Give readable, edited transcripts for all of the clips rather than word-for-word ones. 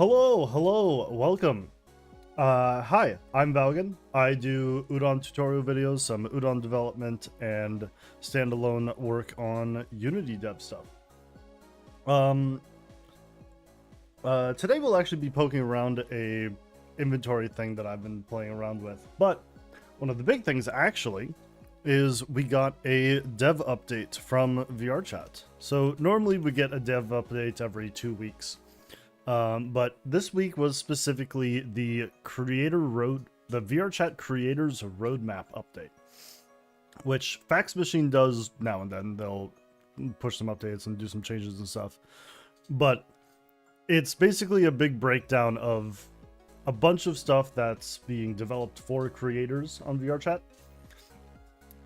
Hello, welcome. Hi, I'm Valgan. I do Udon tutorial videos, some Udon development, and standalone work on Unity dev stuff. Um, Today we'll actually be poking around a inventory thing that I've been playing around with. But one of the big things actually is we got a dev update from VRChat. So normally we get a dev update every 2 weeks. But this week was specifically the VRChat creators roadmap update, which Fax Machine does now and then. They'll push some updates and do some changes and stuff. But it's basically a big breakdown of a bunch of stuff that's being developed for creators on VRChat.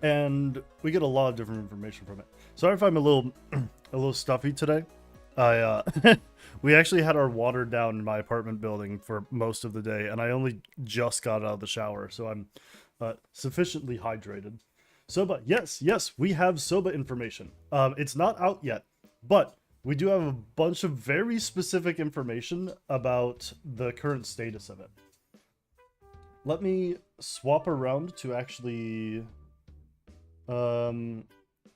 And we get a lot of different information from it. Sorry if I'm a little stuffy today. We actually had our water down in my apartment building for most of the day, and I only just got out of the shower, so I'm sufficiently hydrated. SOBA, yes, we have SOBA information. It's not out yet, but we do have a bunch of very specific information about the current status of it. Let me swap around to actually...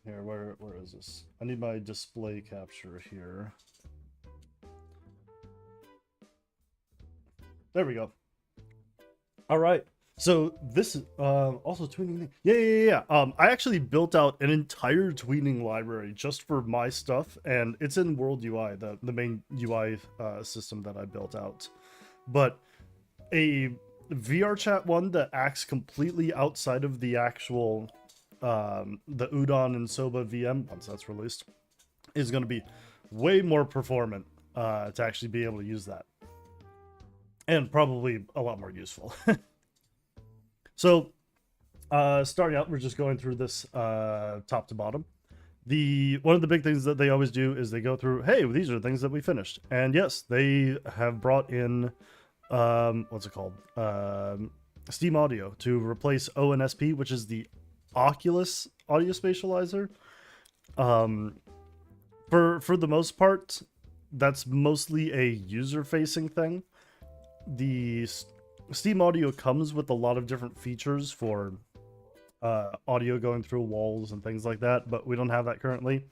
Here, where is this? I need my display capture here. There we go. All right. So this is also Tweening. Yeah. I actually built out an entire Tweening library just for my stuff, and it's in World UI, the main UI system that I built out. But a VRChat one that acts completely outside of the actual the Udon and SOBA VM, once that's released, is going to be way more performant to actually be able to use that. And probably a lot more useful. So, starting out, we're just going through this top to bottom. One of the big things that they always do is they go through, hey, these are the things that we finished. And yes, they have brought in, what's it called? Steam Audio to replace ONSP, which is the Oculus audio spatializer. For the most part, that's mostly a user-facing thing. The Steam Audio comes with a lot of different features for audio going through walls and things like that, but we don't have that currently.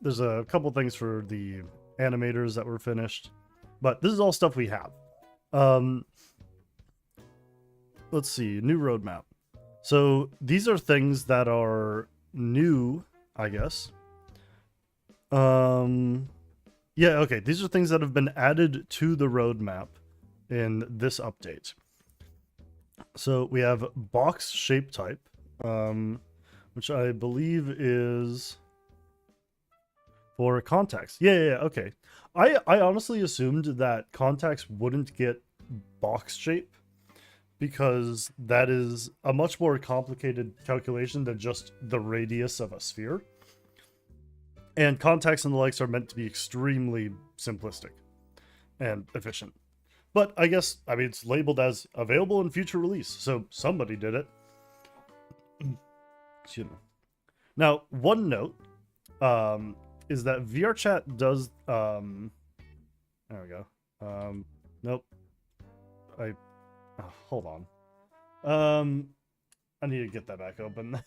There's a couple things for the animators that were finished, but this is all stuff we have. Let's see, new roadmap. So these are things that are new, I guess. Yeah, okay, these are things that have been added to the roadmap in this update. So we have box shape type, which I believe is for contacts. Yeah, okay. I honestly assumed that contacts wouldn't get box shape, because that is a much more complicated calculation than just the radius of a sphere. And contacts and the likes are meant to be extremely simplistic and efficient. But I guess, I mean, it's labeled as available in future release, so somebody did it. Excuse me. Now, one note is that VRChat does... there we go. Nope. Hold on. I need to get that back open.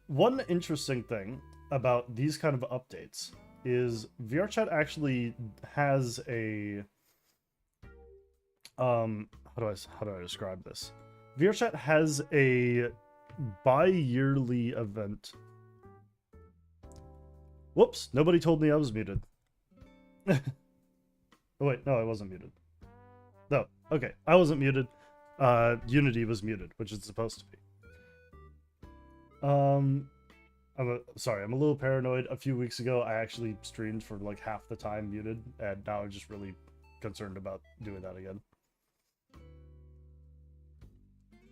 One interesting thing about these kind of updates is VRChat actually has a how do I describe this? VRChat has a bi-yearly event. Whoops, nobody told me I was muted. Oh wait, no, I wasn't muted. No, okay, I wasn't muted. Unity was muted, which it's supposed to be. Sorry, I'm a little paranoid. A few weeks ago, I actually streamed for like half the time muted, and now I'm just really concerned about doing that again.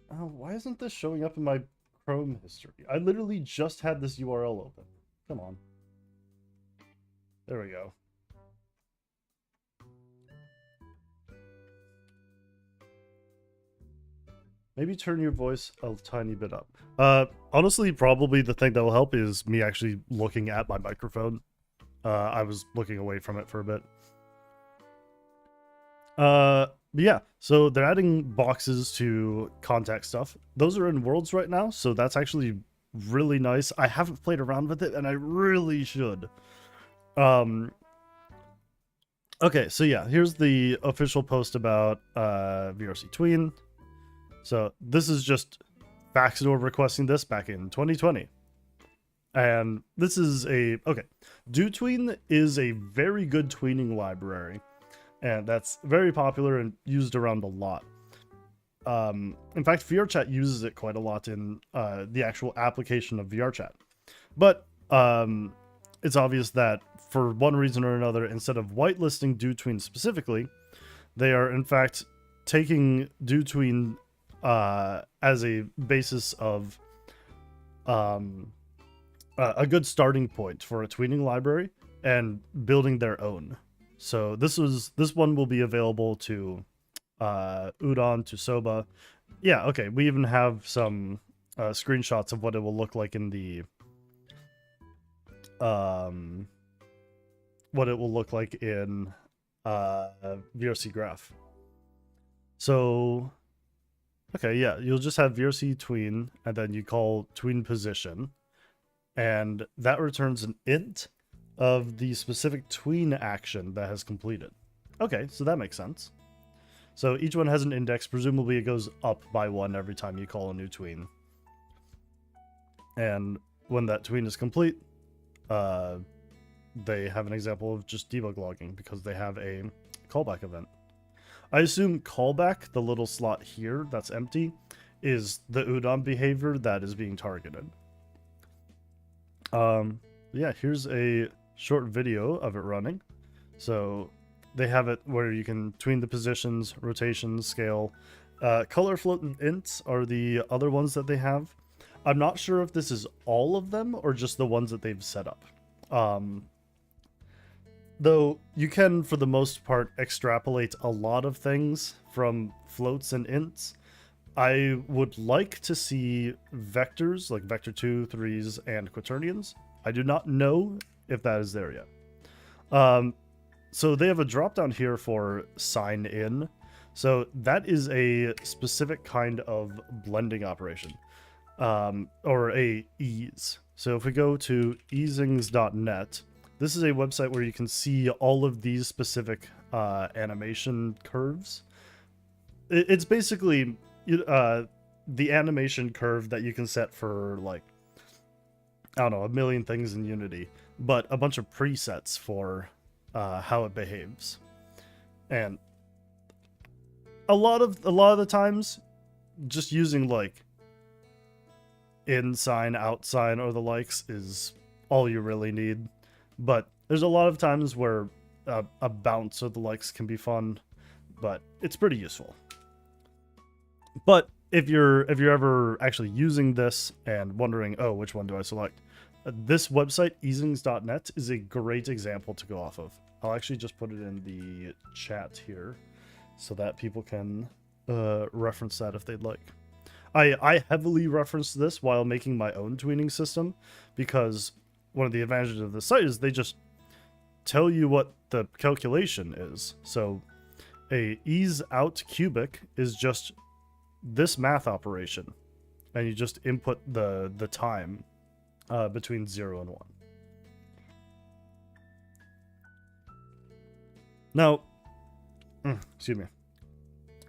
Why isn't this showing up in my Chrome history? I literally just had this URL open. Come on. There we go. Maybe turn your voice a tiny bit up. Honestly, probably the thing that will help is me actually looking at my microphone. I was looking away from it for a bit. But yeah, so they're adding boxes to contact stuff. Those are in worlds right now, so that's actually really nice. I haven't played around with it, and I really should. Um, okay, so yeah, here's the official post about VRC Tween. So this is just Baxador requesting this back in 2020. And this is okay. DoTween is a very good tweening library, and that's very popular and used around a lot. In fact, VRChat uses it quite a lot in the actual application of VRChat. But it's obvious that for one reason or another, instead of whitelisting DoTween specifically, they are in fact taking DoTween as a basis of a good starting point for a tweening library and building their own. So this one will be available to Udon, to SOBA. Yeah, okay. We even have some screenshots of what it will look like in the VRC graph. So okay, yeah, you'll just have VRC tween, and then you call tween position, and that returns an int of the specific tween action that has completed. Okay, so that makes sense. So each one has an index. Presumably it goes up by 1 every time you call a new tween. And when that tween is complete, they have an example of just debug logging because they have a callback event. I assume callback, the little slot here that's empty, is the Udon behavior that is being targeted. Yeah, here's a short video of it running. So they have it where you can tween the positions, rotations, scale. Color float and ints are the other ones that they have. I'm not sure if this is all of them or just the ones that they've set up. Though you can, for the most part, extrapolate a lot of things from floats and ints. I would like to see vectors, like vector 2, 3s, and quaternions. I do not know if that is there yet. So they have a drop down here for sign in. So that is a specific kind of blending operation, or a ease. So if we go to easings.net, this is a website where you can see all of these specific animation curves. It's basically the animation curve that you can set for, like, I don't know, a million things in Unity, but a bunch of presets for how it behaves. And a lot of the times, just using like in sign, out sign, or the likes is all you really need. But there's a lot of times where a bounce or the likes can be fun, but it's pretty useful. But if you're ever actually using this and wondering, oh, which one do I select? This website, easings.net, is a great example to go off of. I'll actually just put it in the chat here so that people can reference that if they'd like. I heavily reference this while making my own tweening system, because one of the advantages of the site is they just tell you what the calculation is. So a ease out cubic is just this math operation, and you just input the time between 0 and 1. Now, excuse me.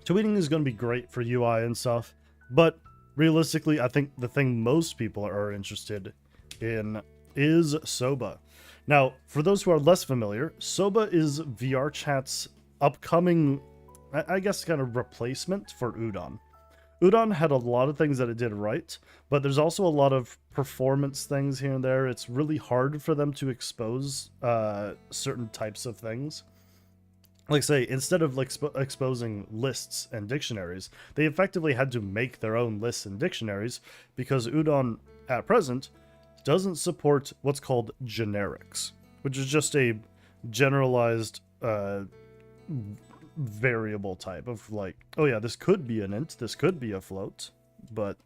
Tweening is going to be great for UI and stuff, but realistically, I think the thing most people are interested in is SOBA. Now, for those who are less familiar, SOBA is VRChat's upcoming, I guess, kind of replacement for Udon. Udon had a lot of things that it did right, but there's also a lot of performance things here and there. It's really hard for them to expose certain types of things. Like, say, instead of like exposing lists and dictionaries, they effectively had to make their own lists and dictionaries, because Udon, at present, doesn't support what's called generics, which is just a generalized variable type of, like, oh yeah, this could be an int, this could be a float, but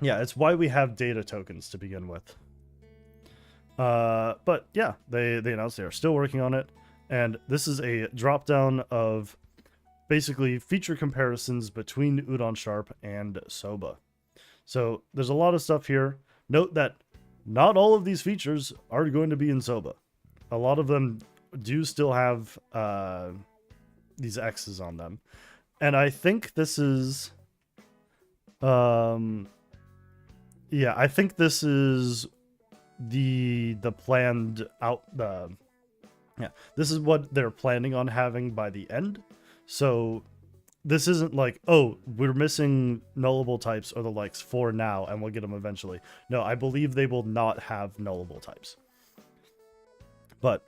yeah, it's why we have data tokens to begin with. But yeah, they announced they are still working on it. And this is a drop down of basically feature comparisons between Udon Sharp and SOBA. So there's a lot of stuff here. Note that not all of these features are going to be in SOBA. A lot of them do still have these X's on them. And I think this is... yeah, I think this is the planned out... yeah, this is what they're planning on having by the end. So this isn't like, oh, we're missing nullable types or the likes for now, and we'll get them eventually. No, I believe they will not have nullable types. But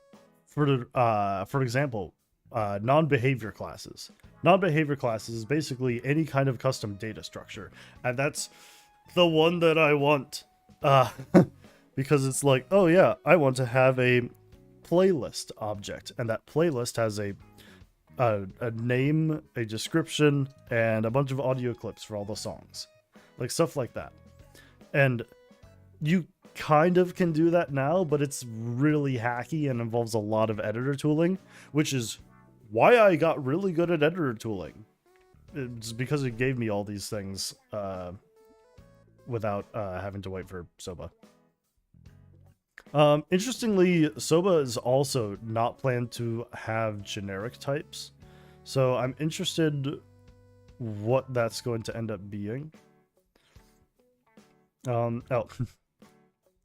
for example, non-behavior classes. Non-behavior classes is basically any kind of custom data structure, and that's the one that I want. Because it's like, oh yeah, I want to have a playlist object, and that playlist has a name, a description, and a bunch of audio clips for all the songs, like stuff like that. And you kind of can do that now, but it's really hacky and involves a lot of editor tooling, which is why I got really good at editor tooling. It's because it gave me all these things without having to wait for SOBA. Interestingly, SOBA is also not planned to have generic types, so I'm interested what that's going to end up being. Oh,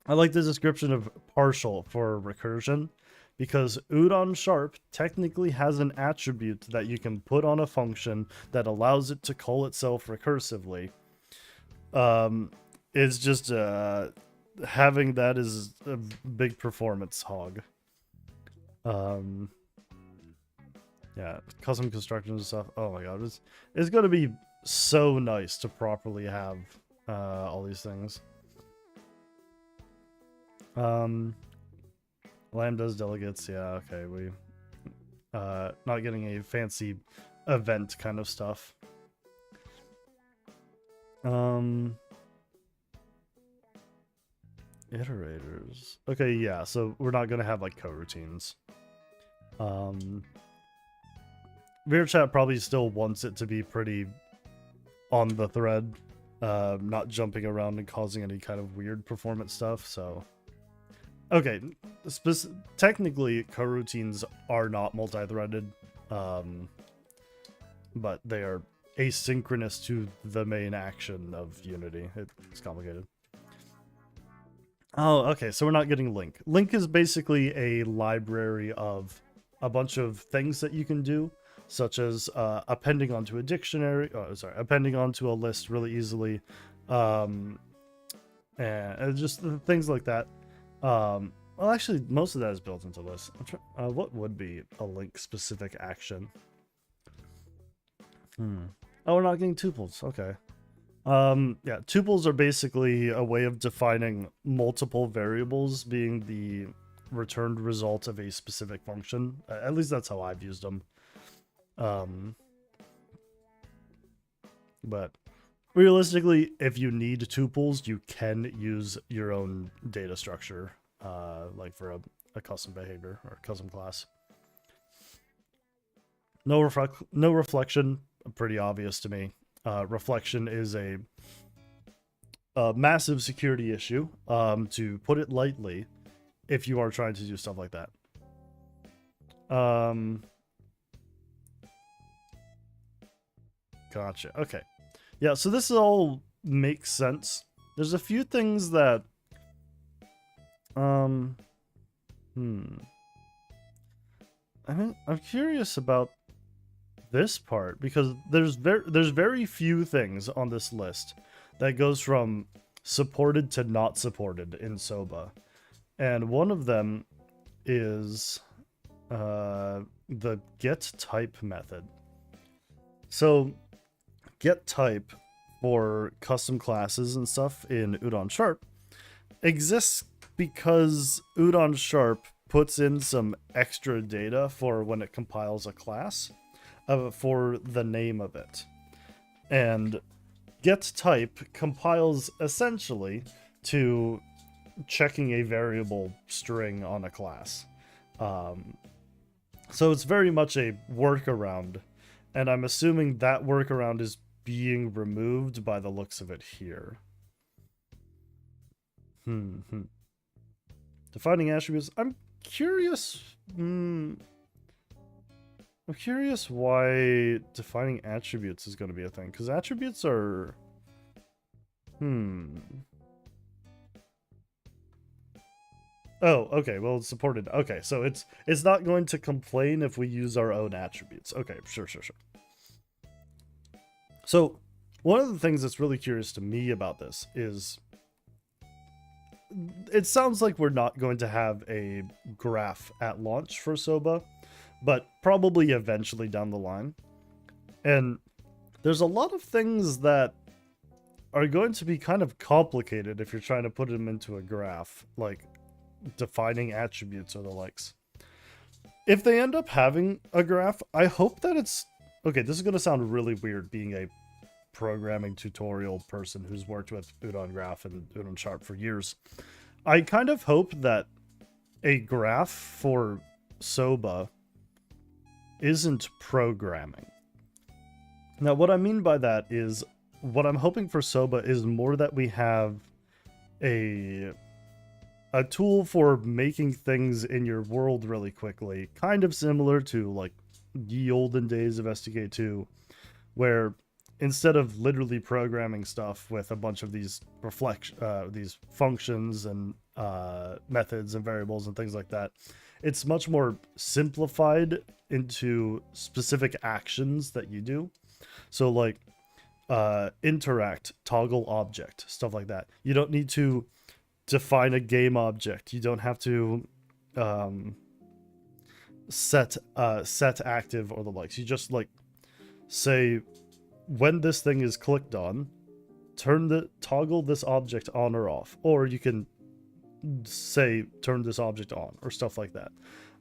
I like the description of partial for recursion, because Udon Sharp technically has an attribute that you can put on a function that allows it to call itself recursively. It's just having that is a big performance hog. Yeah, custom constructions and stuff. Oh my god, it's gonna be so nice to properly have all these things. Lambdas, delegates, yeah, okay, we not getting a fancy event kind of stuff. Iterators. Okay, yeah, so we're not gonna have like coroutines. VRChat probably still wants it to be pretty on the thread, not jumping around and causing any kind of weird performance stuff, so... Okay, technically coroutines are not multi-threaded, but they are asynchronous to the main action of Unity. It's complicated. Oh, okay, so we're not getting link. Link is basically a library of a bunch of things that you can do, such as appending onto a dictionary, appending onto a list really easily, and just things like that. Well, actually, most of that is built into this. What would be a link-specific action? Oh, we're not getting tuples. Okay. Yeah, tuples are basically a way of defining multiple variables being the returned result of a specific function. At least that's how I've used them. But realistically, if you need tuples, you can use your own data structure, like for a custom behavior or custom class. No reflection, pretty obvious to me. Reflection is a massive security issue, to put it lightly, if you are trying to do stuff like that. Gotcha. Okay. Yeah, so this all makes sense. There's a few things that... I'm curious about this part, because there's very few things on this list that goes from supported to not supported in SOBA. And one of them is the get type method. So get type for custom classes and stuff in Udon Sharp exists because Udon Sharp puts in some extra data for when it compiles a class for the name of it. And get type compiles essentially to checking a variable string on a class. So it's very much a workaround, and I'm assuming that workaround is being removed by the looks of it here. Defining attributes. I'm curious. I'm curious why defining attributes is going to be a thing, because attributes are. Oh, okay. Well, it's supported. Okay, so it's not going to complain if we use our own attributes. Okay, sure. So, one of the things that's really curious to me about this is it sounds like we're not going to have a graph at launch for SOBA, but probably eventually down the line. And there's a lot of things that are going to be kind of complicated if you're trying to put them into a graph, like defining attributes or the likes. If they end up having a graph, I hope that it's... Okay, this is going to sound really weird being a programming tutorial person who's worked with Udon Graph and Udon Sharp for years. I kind of hope that a graph for SOBA isn't programming. Now, what I mean by that is, what I'm hoping for SOBA is more that we have a tool for making things in your world really quickly, kind of similar to like the olden days of STK2, where instead of literally programming stuff with a bunch of these these functions and methods and variables and things like that, it's much more simplified into specific actions that you do. So like interact, toggle object, stuff like that. You don't need to define a game object. You don't have to set active or the likes. You just like say when this thing is clicked on, toggle this object on or off, or you can say turn this object on or stuff like that.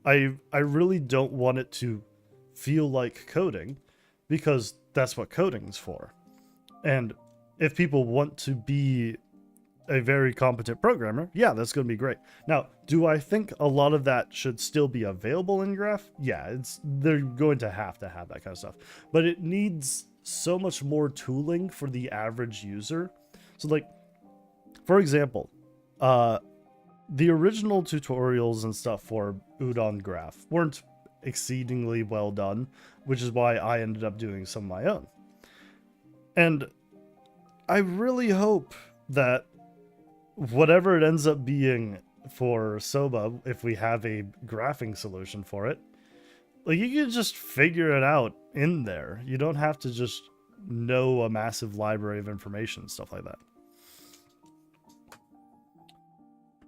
I really don't want it to feel like coding, because that's what coding's for. And if people want to be a very competent programmer, yeah, that's going to be great. Now, do I think a lot of that should still be available in Graph? Yeah, they're going to have that kind of stuff. But it needs so much more tooling for the average user. So like, for example, the original tutorials and stuff for Udon Graph weren't exceedingly well done, which is why I ended up doing some of my own. And I really hope that whatever it ends up being for SOBA, if we have a graphing solution for it, like you can just figure it out in there. You don't have to just know a massive library of information, stuff like that.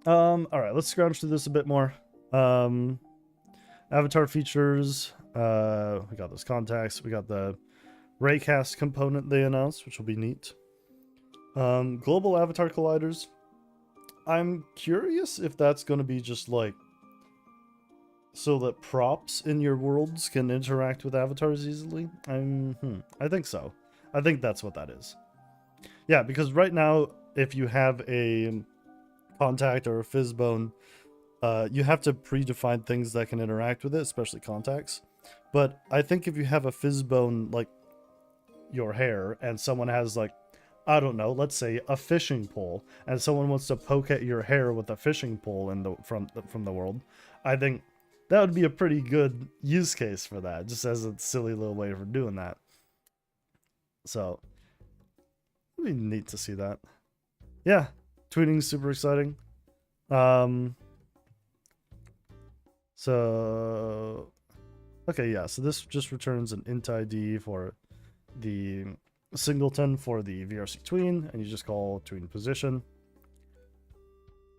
All right, let's scrounge through this a bit more. Avatar features. We got those contacts. We got the Raycast component they announced, which will be neat. Global avatar colliders. I'm curious if that's going to be just like so that props in your worlds can interact with avatars easily. I think so. I think that's what that is. Yeah, because right now, if you have a contact or a fizzbone, you have to predefine things that can interact with it, especially contacts. But I think if you have a fizzbone like your hair, and someone has like, I don't know, let's say a fishing pole, and someone wants to poke at your hair with a fishing pole from the world, I think that would be a pretty good use case for that, just as a silly little way for doing that. So it'd be neat to see that. Yeah, Tweening's super exciting. So okay, yeah, so this just returns an int ID for the singleton for the VRC tween, and you just call tween position.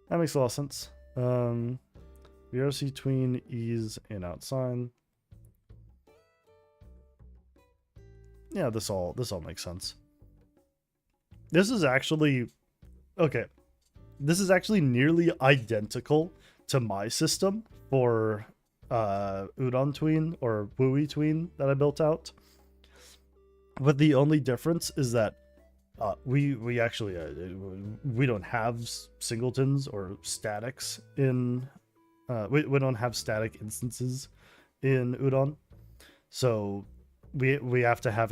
That makes a lot of sense. VRC tween ease in out sign. Yeah, this all makes sense. This is actually okay. This is actually nearly identical to my system for Udon tween or Wooey tween that I built out. But the only difference is that we actually we don't have singletons or statics in we don't have static instances in Udon. So we have to have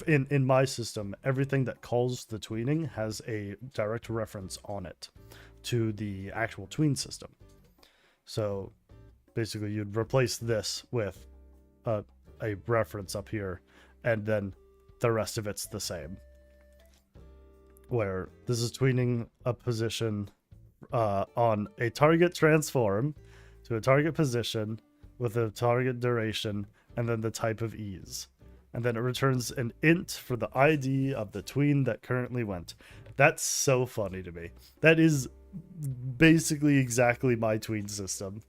in my system, everything that calls the tweening has a direct reference on it to the actual tween system. So basically you'd replace this with a reference up here, and then the rest of it's the same. Where this is tweening a position on a target transform to a target position with a target duration and then the type of ease. And then it returns an int for the ID of the tween that currently went. That's so funny to me. That is basically exactly my tween system.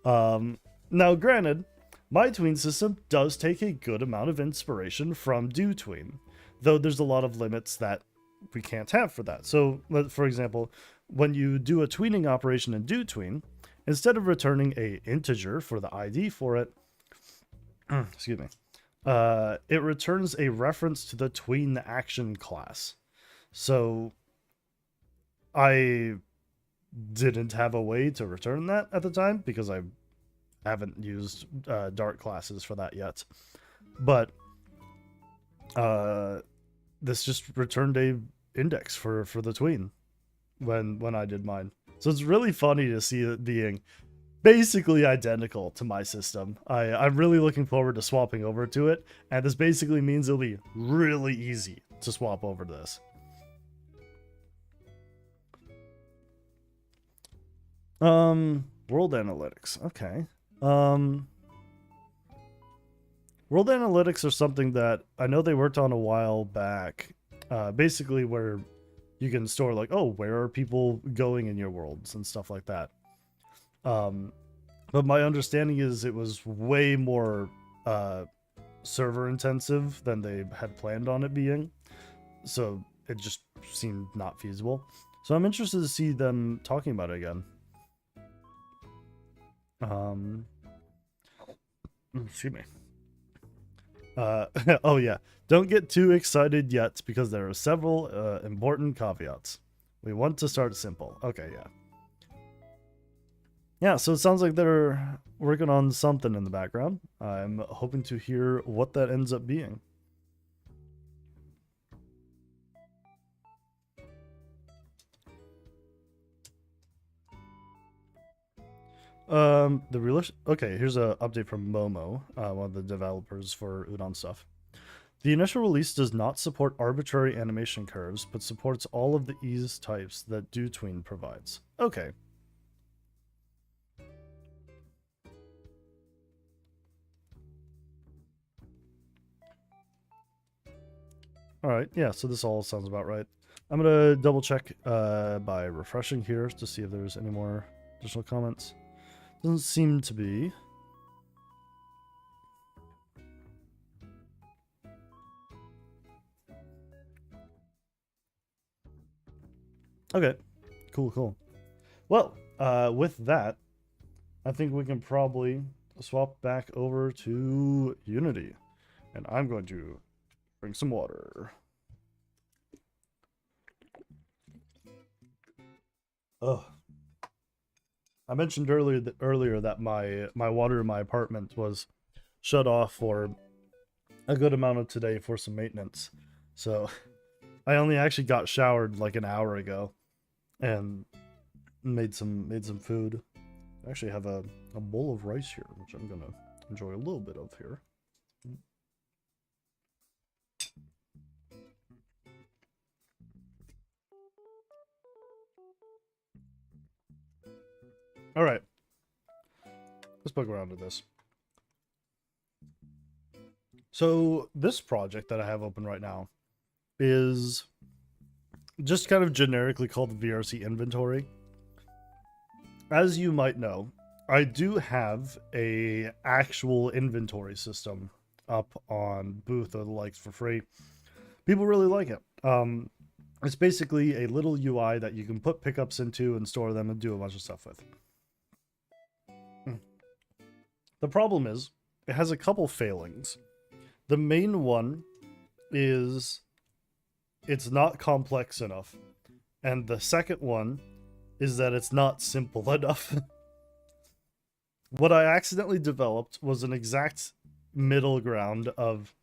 Now, granted, my tween system does take a good amount of inspiration from do tween, though there's a lot of limits that we can't have for that. So, for example, when you do a tweening operation in do tween, instead of returning a integer for the ID for it, excuse me, it returns a reference to the tween action class. So I didn't have a way to return that at the time because I haven't used Dart classes for that yet. But this just returned a index for the tween when I did mine. So it's really funny to see it being basically identical to my system. I'm really looking forward to swapping over to it, and this basically means it'll be really easy to swap over to this. World analytics. Okay. World analytics are something that I know they worked on a while back. Basically where you can store like, oh, where are people going in your worlds and stuff like that. But my understanding is it was way more server intensive than they had planned on it being. So it just seemed not feasible. So I'm interested to see them talking about it again. Excuse me. Oh yeah, don't get too excited yet because there are several important caveats. We want to start simple. Okay, yeah. Yeah, so it sounds like they're working on something in the background. I'm hoping to hear what that ends up being. Okay, here's an update from Momo, one of the developers for Udon stuff. The initial release does not support arbitrary animation curves, but supports all of the ease types that DoTween provides. Okay. Alright, yeah, so this all sounds about right. I'm gonna double check by refreshing here to see if there's any more additional comments. Doesn't seem to be. Okay, cool. Well, with that, I think we can probably swap back over to Unity. And I'm going to drink some water. Ugh. I mentioned earlier that my water in my apartment was shut off for a good amount of today for some maintenance. So I only actually got showered like an hour ago and made some food. I actually have a bowl of rice here, which I'm gonna enjoy a little bit of here. All right, let's poke around to this. So this project that I have open right now is just kind of generically called VRC inventory. As you might know, I do have a actual inventory system up on Booth or the likes for free. People really like it. It's basically a little UI that you can put pickups into and store them and do a bunch of stuff with. The problem is, it has a couple failings. The main one is it's not complex enough. And the second one is that it's not simple enough. what I accidentally developed was an exact middle ground of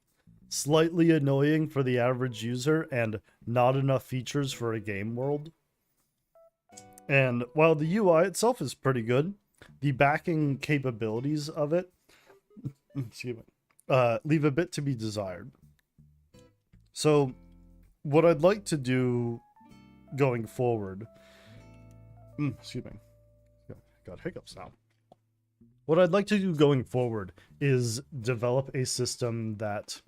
slightly annoying for the average user and not enough features for a game world. And while the UI itself is pretty good, the backing capabilities of it excuse me, leave a bit to be desired. So what I'd like to do going forward, excuse me, got hiccups now. What I'd like to do going forward is develop a system that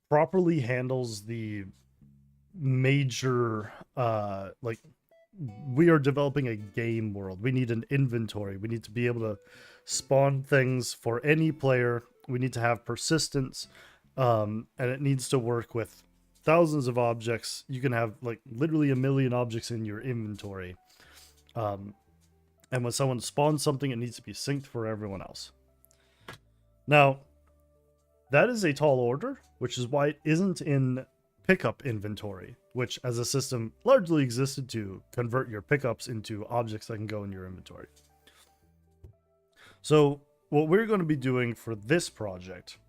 properly handles the major, like, we are developing a game world. We need an inventory. We need to be able to spawn things for any player. We need to have persistence, and it needs to work with thousands of objects. You can have like literally 1 million objects in your inventory. And when someone spawns something, it needs to be synced for everyone else. Now, that is a tall order, which is why it isn't in pickup inventory, which as a system largely existed to convert your pickups into objects that can go in your inventory. So what we're going to be doing for this project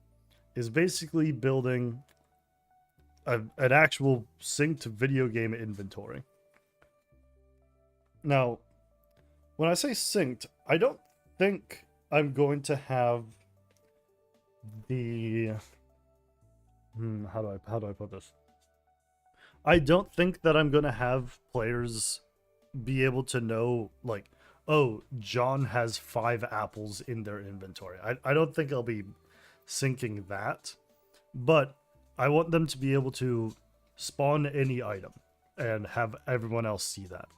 is basically building an actual synced video game inventory. Now, when I say synced, I don't think I'm going to have the... how do I put this? I don't think that I'm going to have players be able to know, like, oh, John has 5 apples in their inventory. I don't think I'll be syncing that, but I want them to be able to spawn any item and have everyone else see that.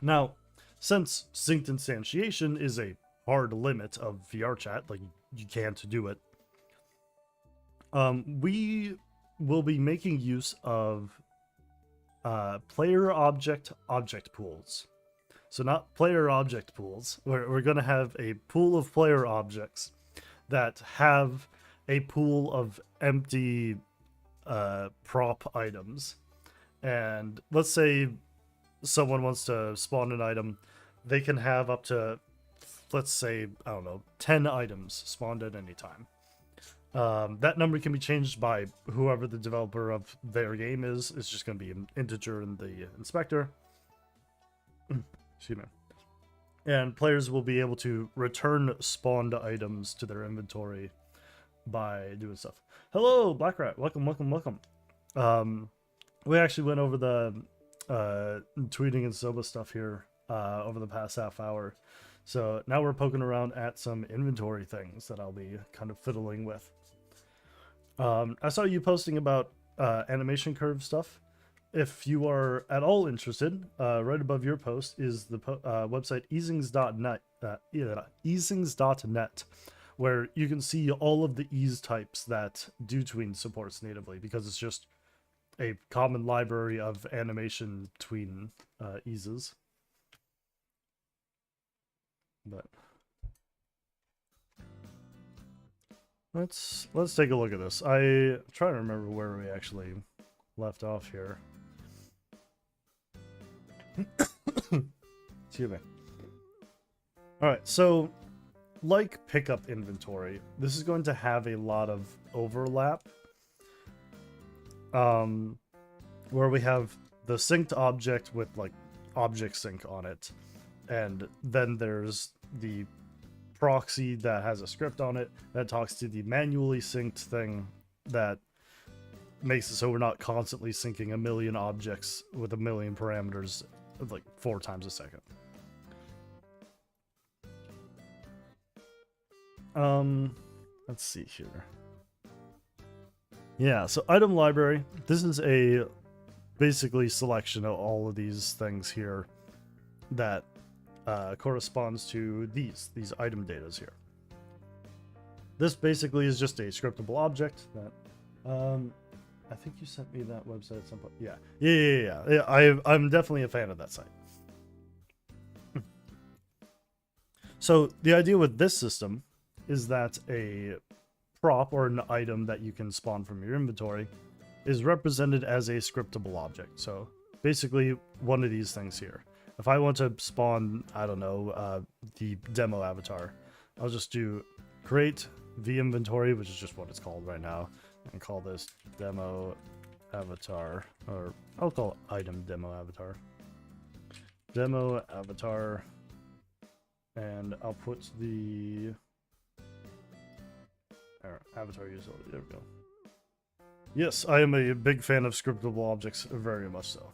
Now, since synced instantiation is a hard limit of VR chat, like you can't do it, we will be making use of player object pools. So not player object pools. We're going to have a pool of player objects that have a pool of empty prop items. And let's say someone wants to spawn an item, they can have up to, let's say, I don't know, 10 items spawned at any time. That number can be changed by whoever the developer of their game is. It's just going to be an integer in the inspector. Excuse me. And players will be able to return spawned items to their inventory by doing stuff. Hello, Black Rat. Welcome, welcome, welcome. We actually went over the tweeting and SOBA stuff here over the past half hour. So now we're poking around at some inventory things that I'll be kind of fiddling with. I saw you posting about animation curve stuff. If you are at all interested, right above your post is the website easings.net, easings.net, where you can see all of the ease types that DoTween supports natively, because it's just a common library of animation tween eases. But let's take a look at this. I try to remember where we actually left off here. Excuse me. Alright, so like pickup inventory, this is going to have a lot of overlap. Where we have the synced object with like object sync on it, and then there's the proxy that has a script on it that talks to the manually synced thing that makes it so we're not constantly syncing 1 million objects with 1 million parameters like 4 times a second. Let's see here. Yeah, so item library. This is a basically selection of all of these things here that corresponds to these item datas here. This basically is just a scriptable object that I think you sent me that website at some point. Yeah. I'm definitely a fan of that site. So the idea with this system is that a prop or an item that you can spawn from your inventory is represented as a scriptable object. So basically one of these things here. if I want to spawn, I don't know, the demo avatar, I'll just do create v-inventory, which is just what it's called right now, and call this demo avatar, or I'll call it item demo avatar. Demo avatar, and I'll put the avatar utility. There we go. Yes, I am a big fan of scriptable objects, very much so.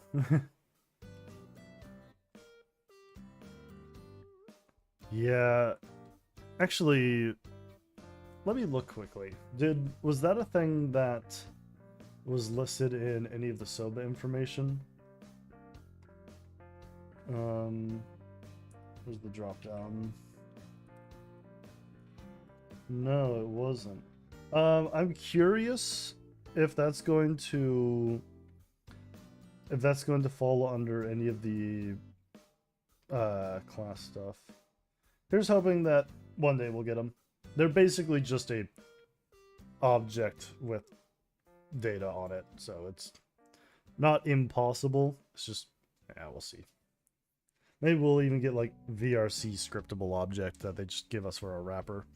Yeah, actually, let me look quickly. Was that a thing that was listed in any of the SOBA information? Where's the drop down? No, it wasn't. I'm curious if that's going to fall under any of the class stuff. Here's hoping that one day we'll get them. They're basically just a object with data on it, so it's not impossible. It's just, yeah, we'll see. Maybe we'll even get like VRC scriptable object that they just give us for a wrapper.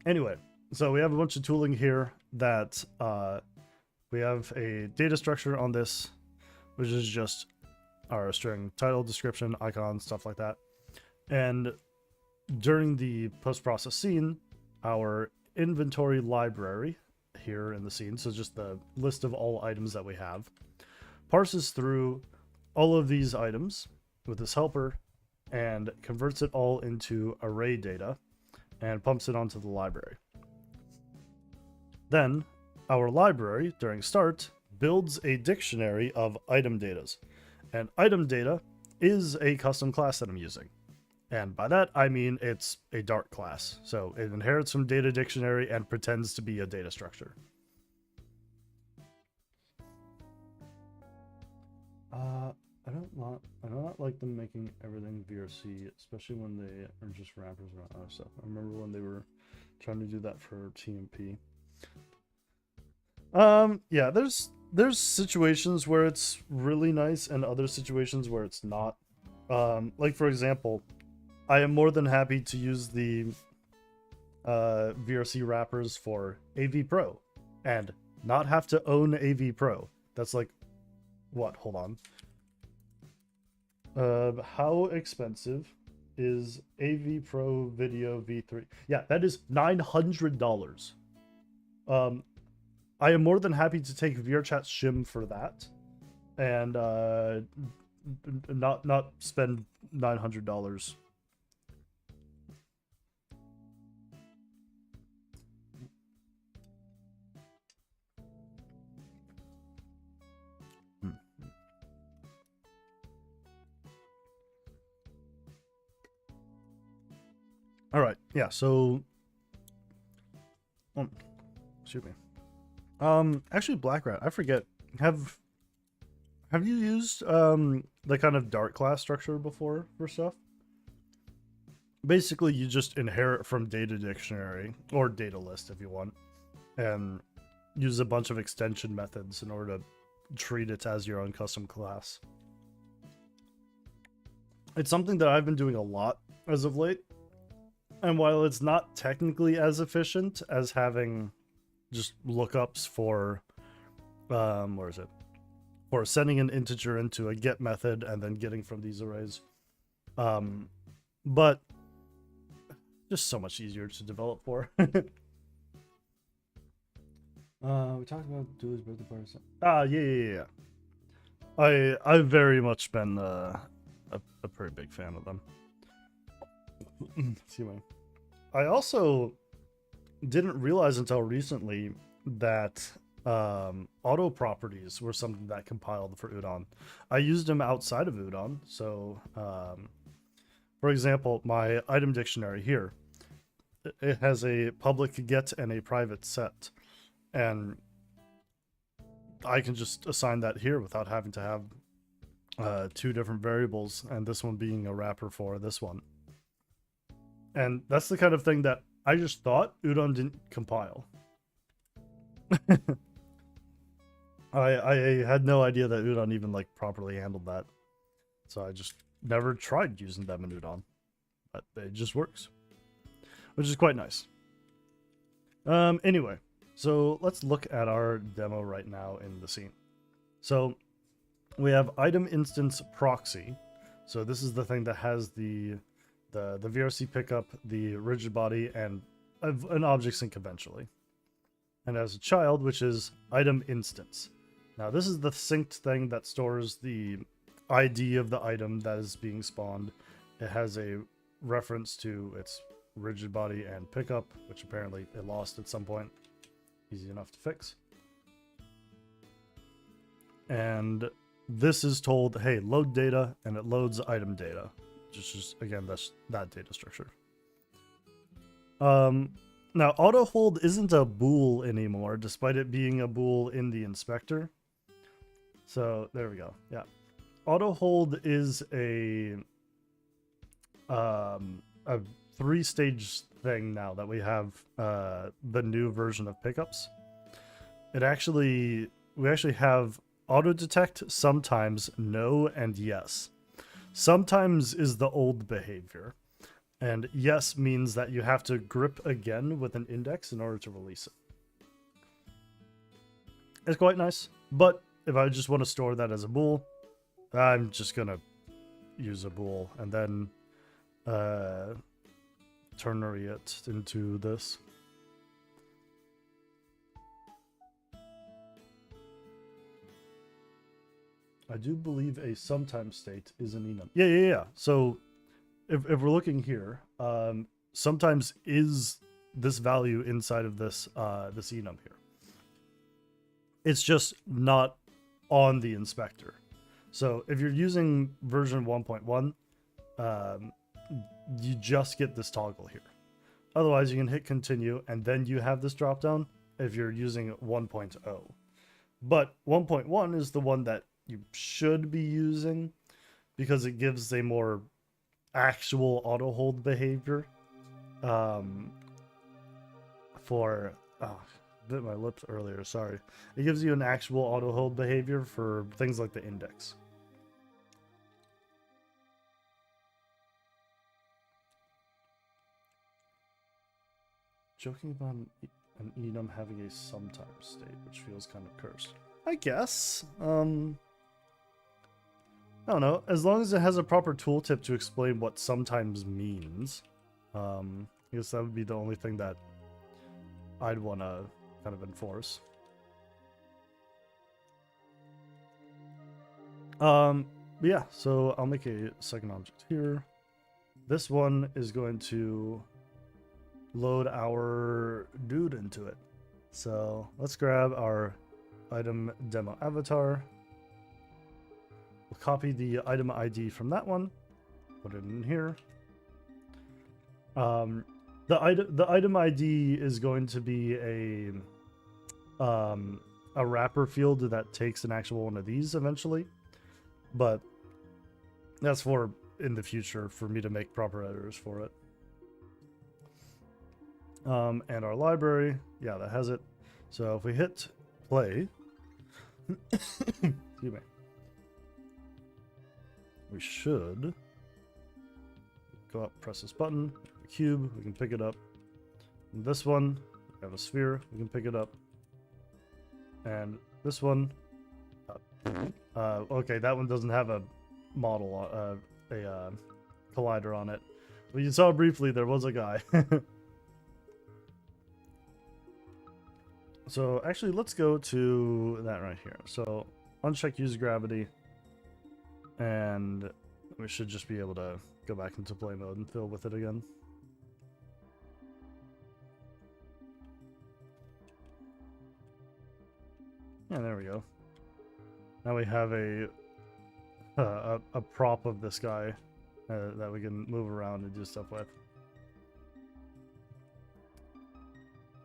Anyway, so we have a bunch of tooling here that we have a data structure on this, which is just our string title, description, icon, stuff like that. And during the post-process scene, our inventory library here in the scene, so just the list of all items that we have, parses through all of these items with this helper and converts it all into array data and pumps it onto the library. Then our library, during start, builds a dictionary of item datas. And item data is a custom class that I'm using. And by that, I mean it's a Dart class. So it inherits from data dictionary and pretends to be a data structure. I do not like them making everything VRC, especially when they are just wrappers around other stuff. I remember when they were trying to do that for TMP. Yeah, there's situations where it's really nice and other situations where it's not. Like for example, I am more than happy to use the VRC wrappers for AV Pro and not have to own AV Pro. That's like, what? Hold on. How expensive is AV Pro Video V3? Yeah, that is $900. I am more than happy to take VRChat's shim for that, and not spend $900. All right, yeah. So, excuse me. Actually, Black Rat, I forget. Have you used the kind of Dart class structure before for stuff? Basically, you just inherit from data dictionary or data list if you want, and use a bunch of extension methods in order to treat it as your own custom class. It's something that I've been doing a lot as of late. And while it's not technically as efficient as having just lookups for, where is it? For sending an integer into a get method and then getting from these arrays. But just so much easier to develop for. We talked about Dooley's birthday party. Yeah. I've very much been a pretty big fan of them. Excuse me. I also didn't realize until recently that auto properties were something that compiled for Udon. I used them outside of Udon. So, for example, my item dictionary here, it has a public get and a private set. And I can just assign that here without having to have two different variables, and this one being a wrapper for this one. And that's the kind of thing that I just thought Udon didn't compile. I had no idea that Udon even like properly handled that, so I just never tried using them in Udon, but it just works, which is quite nice. Anyway, so let's look at our demo right now in the scene. So we have item instance proxy. So this is the thing that has the VRC pickup, the rigid body, and an object sync eventually. And as a child, which is item instance. Now this is the synced thing that stores the ID of the item that is being spawned. It has a reference to its rigid body and pickup, which apparently it lost at some point. Easy enough to fix. And this is told, hey, load data, and it loads item data. Just again, that's that data structure. Now auto hold isn't a bool anymore, despite it being a bool in the inspector. So there we go. Yeah, auto hold is a 3-stage thing now that we have the new version of pickups. We actually have auto detect, sometimes, no, and yes. Sometimes is the old behavior, and yes means that you have to grip again with an index in order to release it. It's quite nice, but if I just want to store that as a bool, I'm just gonna use a bool and then ternary it into this. I do believe a sometime state is an enum. Yeah. So if we're looking here, sometimes is this value inside of this this enum here. It's just not on the inspector. So if you're using version 1.1, you just get this toggle here. Otherwise, you can hit continue, and then you have this drop down if you're using 1.0. But 1.1 is the one that you should be using because it gives a more actual auto hold behavior. Bit my lips earlier, sorry. It gives you an actual auto hold behavior for things like the index. Joking about an enum having a sometime state, which feels kind of cursed. I guess. I don't know. As long as it has a proper tooltip to explain what sometimes means, I guess that would be the only thing that I'd want to kind of enforce. Yeah, so I'll make a second object here. This one is going to load our dude into it. So let's grab our item demo avatar. We'll copy the item ID from that one, put it in here. The item ID is going to be a wrapper field that takes an actual one of these eventually, but that's for in the future for me to make proper editors for it. And our library, yeah, that has it. So if we hit play, excuse me, we should go up, press this button, the cube, we can pick it up. And this one, we have a sphere, we can pick it up. And this one, okay, that one doesn't have a model, a collider on it. But you saw briefly there was a guy. So actually, let's go to that right here. So uncheck use gravity, and we should just be able to go back into play mode and fill with it again. Yeah, there we go. Now we have a prop of this guy that we can move around and do stuff with.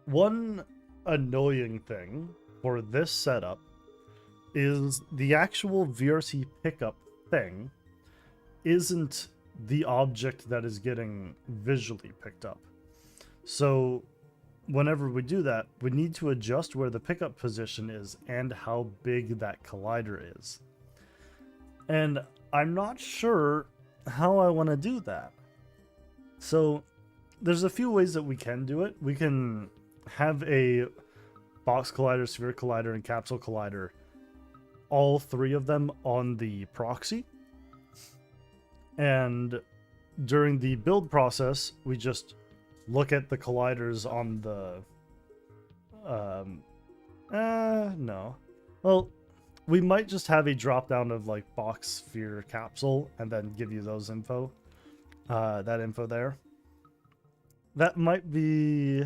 One annoying thing for this setup is the actual VRC pickup thing isn't the object that is getting visually picked up. So whenever we do that, we need to adjust where the pickup position is and how big that collider is. And I'm not sure how I want to do that. So there's a few ways that we can do it. We can have a box collider, sphere collider, and capsule collider, all three of them on the proxy. And during the build process, we just look at the colliders on the no. Well, we might just have a drop down of like box, sphere, capsule, and then give you those info. That info there. That might be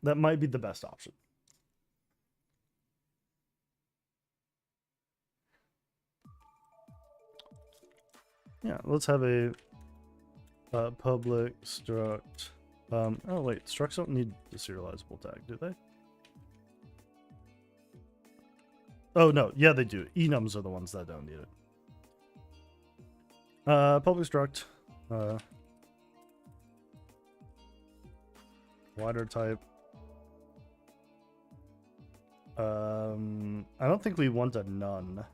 the best option. Yeah, let's have a public struct. Oh wait, structs don't need the serializable tag, do they? Oh no, yeah they do. Enums are the ones that don't need it. Public struct. Collider type. I don't think we want a none.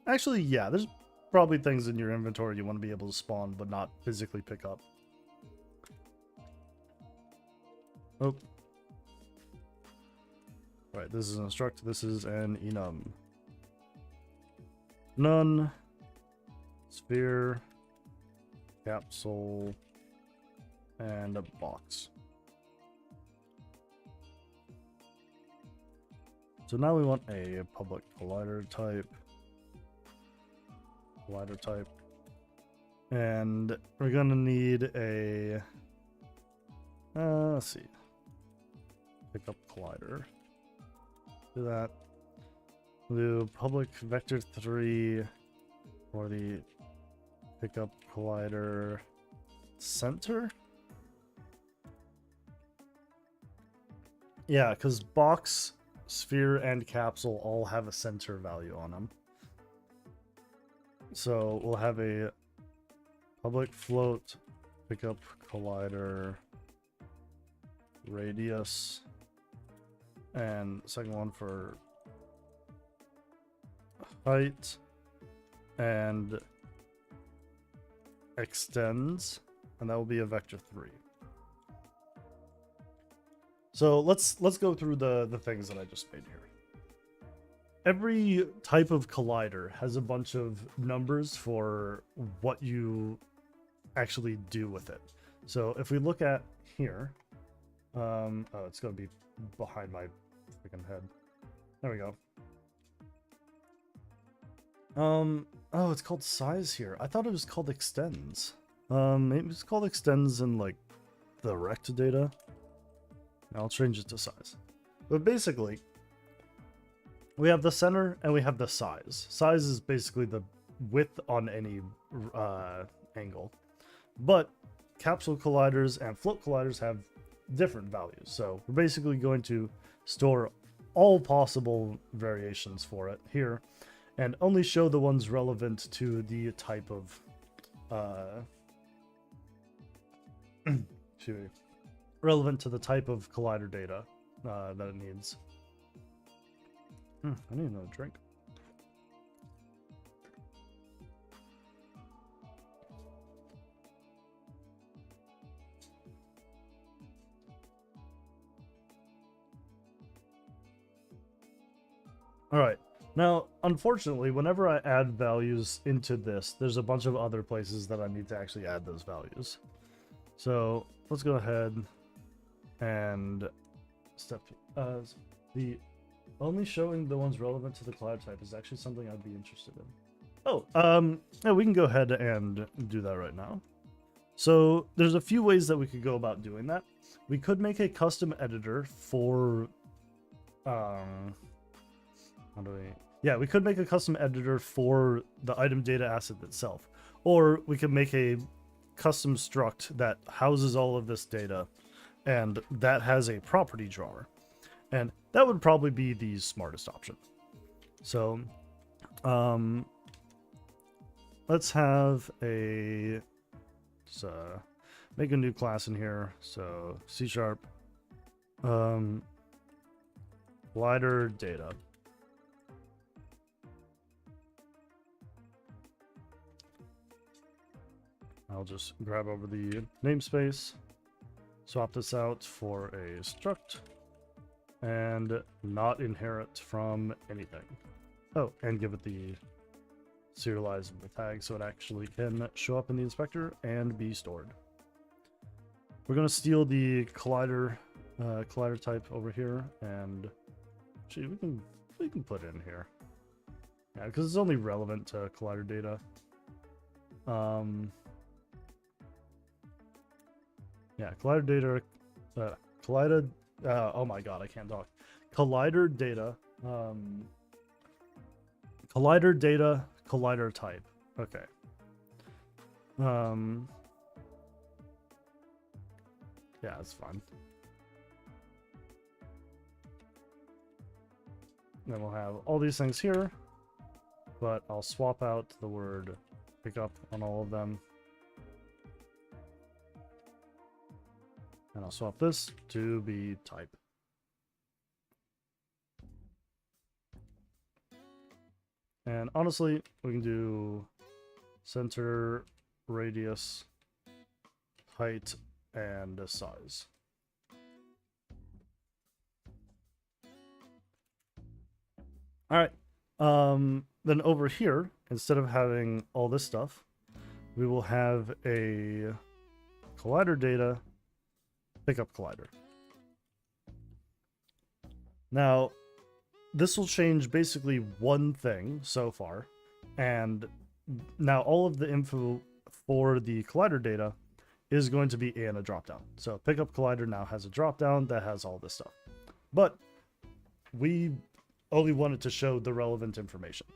Actually, yeah, there's probably things in your inventory you want to be able to spawn, but not physically pick up. Oh. Right, this is an struct, this is an enum. None. Sphere. Capsule. And a box. So now we want a public collider type. Collider type. And we're gonna need a let's see. Pickup collider. Do that. We'll do public vector 3 for the pickup collider center. Yeah, because box, sphere, and capsule all have a center value on them. So we'll have a public float, pickup collider, radius, and second one for height and extends, and that will be a vector 3. So let's go through the things that I just made here. Every type of collider has a bunch of numbers for what you actually do with it. So if we look at here, oh, it's going to be behind my freaking head. There we go. Oh, it's called size here. I thought it was called extends. Maybe it's called extends in like the rect data. I'll change it to size. But basically, we have the center and we have the size. Size is basically the width on any angle. But capsule colliders and float colliders have different values. So we're basically going to store all possible variations for it here and only show the ones relevant to the type of relevant to the type of collider data that it needs. I need another drink. All right. Now, unfortunately, whenever I add values into this, there's a bunch of other places that I need to actually add those values. So let's go ahead and step the only showing the ones relevant to the collider type is actually something I'd be interested in. Oh, yeah, we can go ahead and do that right now. So there's a few ways that we could go about doing that. We could make a custom editor for we could make a custom editor for the item data asset itself, or we could make a custom struct that houses all of this data and that has a property drawer, and that would probably be the smartest option. So let's have a just make a new class in here. So C#, collider data. I'll just grab over the namespace, swap this out for a struct, and not inherit from anything. Oh, and give it the serializable tag so it actually can show up in the inspector and be stored. We're going to steal the collider type over here, and actually we can put it in here. Yeah, because it's only relevant to collider data. Yeah, collider data, oh my god, I can't talk. Collider data, collider data, collider type. Okay. Yeah, it's fine. Then we'll have all these things here, but I'll swap out the word pickup on all of them. And I'll swap this to be type. And honestly, we can do center, radius, height, and size. All right. Then over here, instead of having all this stuff, we will have a collider data pickup collider. Now, this will change basically one thing so far, and now all of the info for the collider data is going to be in a dropdown. So pickup collider now has a dropdown that has all this stuff, but we only wanted to show the relevant information.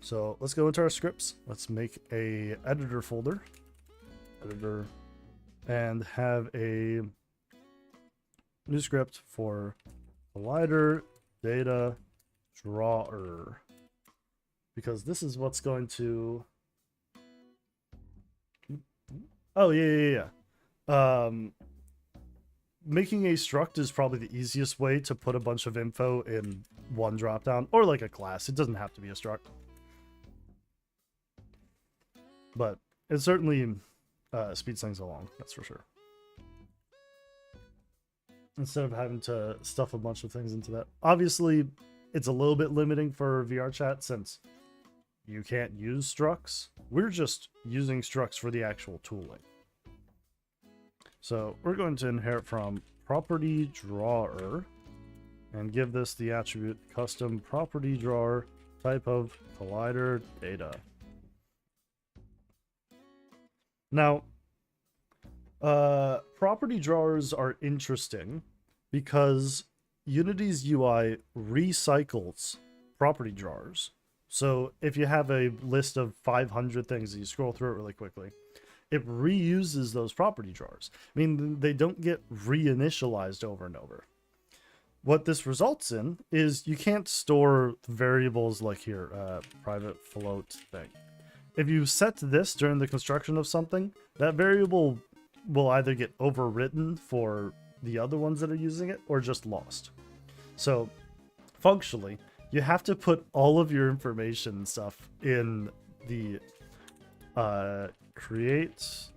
So let's go into our scripts. Let's make a editor folder, editor, and have a new script for collider data drawer, because this is what's going to, oh yeah. Making a struct is probably the easiest way to put a bunch of info in one dropdown, or like a class. It doesn't have to be a struct, but it certainly speeds things along, that's for sure. Instead of having to stuff a bunch of things into that. Obviously, it's a little bit limiting for VR chat since you can't use structs. We're just using structs for the actual tooling. So we're going to inherit from property drawer and give this the attribute custom property drawer type of collider data. Now, property drawers are interesting because Unity's UI recycles property drawers. So if you have a list of 500 things and you scroll through it really quickly, it reuses those property drawers. I mean, they don't get reinitialized over and over. What this results in is you can't store variables like here, private float thing. If you set this during the construction of something, that variable will either get overwritten for the other ones that are using it or just lost. So functionally, you have to put all of your information and stuff in the create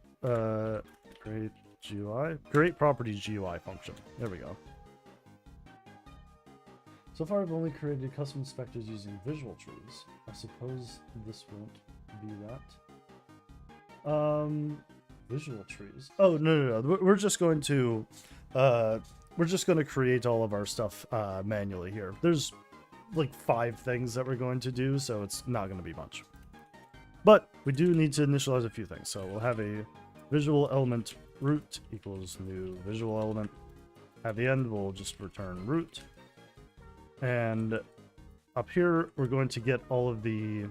property GUI function. There we go. So far I've only created custom inspectors using visual trees. I suppose this won't be that. Visual trees. Oh no. We're just going to create all of our stuff manually here. There's like 5 things that we're going to do, so it's not going to be much. But we do need to initialize a few things. So we'll have a visual element root equals new visual element. At the end, we'll just return root. And up here, we're going to get all of the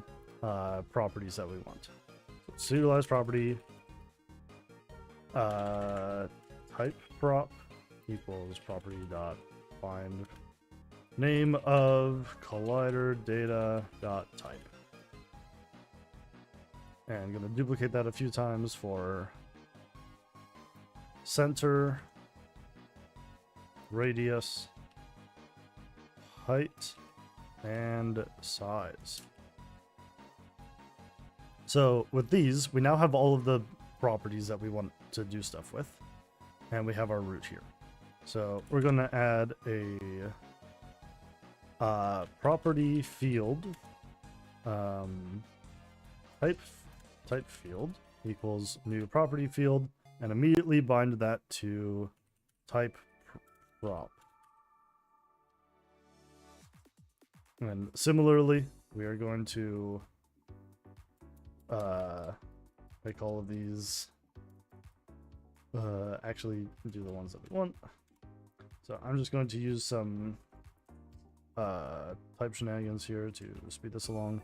properties that we want. So serialized property type prop equals property dot find name of collider data dot type. And I'm going to duplicate that a few times for center, radius, height, and size. So with these, we now have all of the properties that we want to do stuff with, and we have our root here. So we're going to add a property field, type field equals new property field, and immediately bind that to type prop. And similarly, we are going to make all of these actually do the ones that we want. So I'm just going to use some type shenanigans here to speed this along.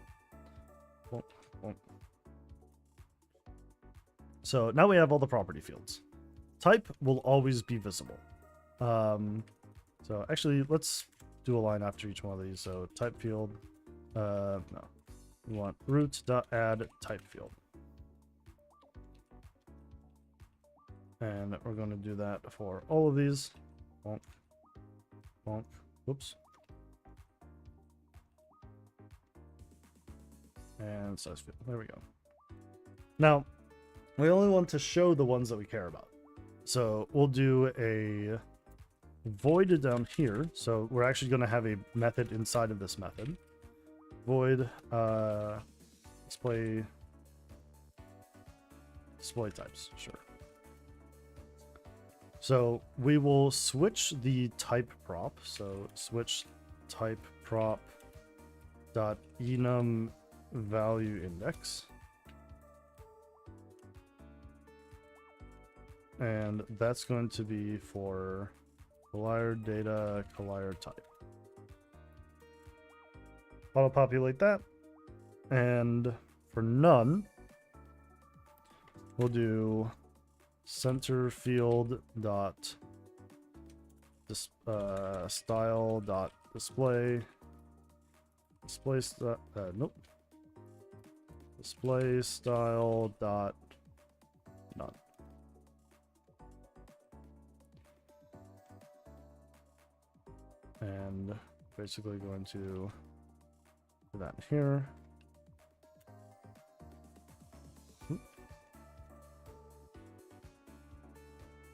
So now we have all the property fields. Type will always be visible. So actually, let's do a line after each one of these. So type field, no, we want root.add type field. And we're going to do that for all of these. Bonk, bonk, whoops. And size field, there we go. Now, we only want to show the ones that we care about. So we'll do a void down here. So we're actually going to have a method inside of this method. Void display types, sure. So we will switch the type prop. So switch type prop dot enum value index. And that's going to be for collider data, collider type. Auto populate that. And for none, we'll do center field dot style dot display display style dot none. And basically going to do that here.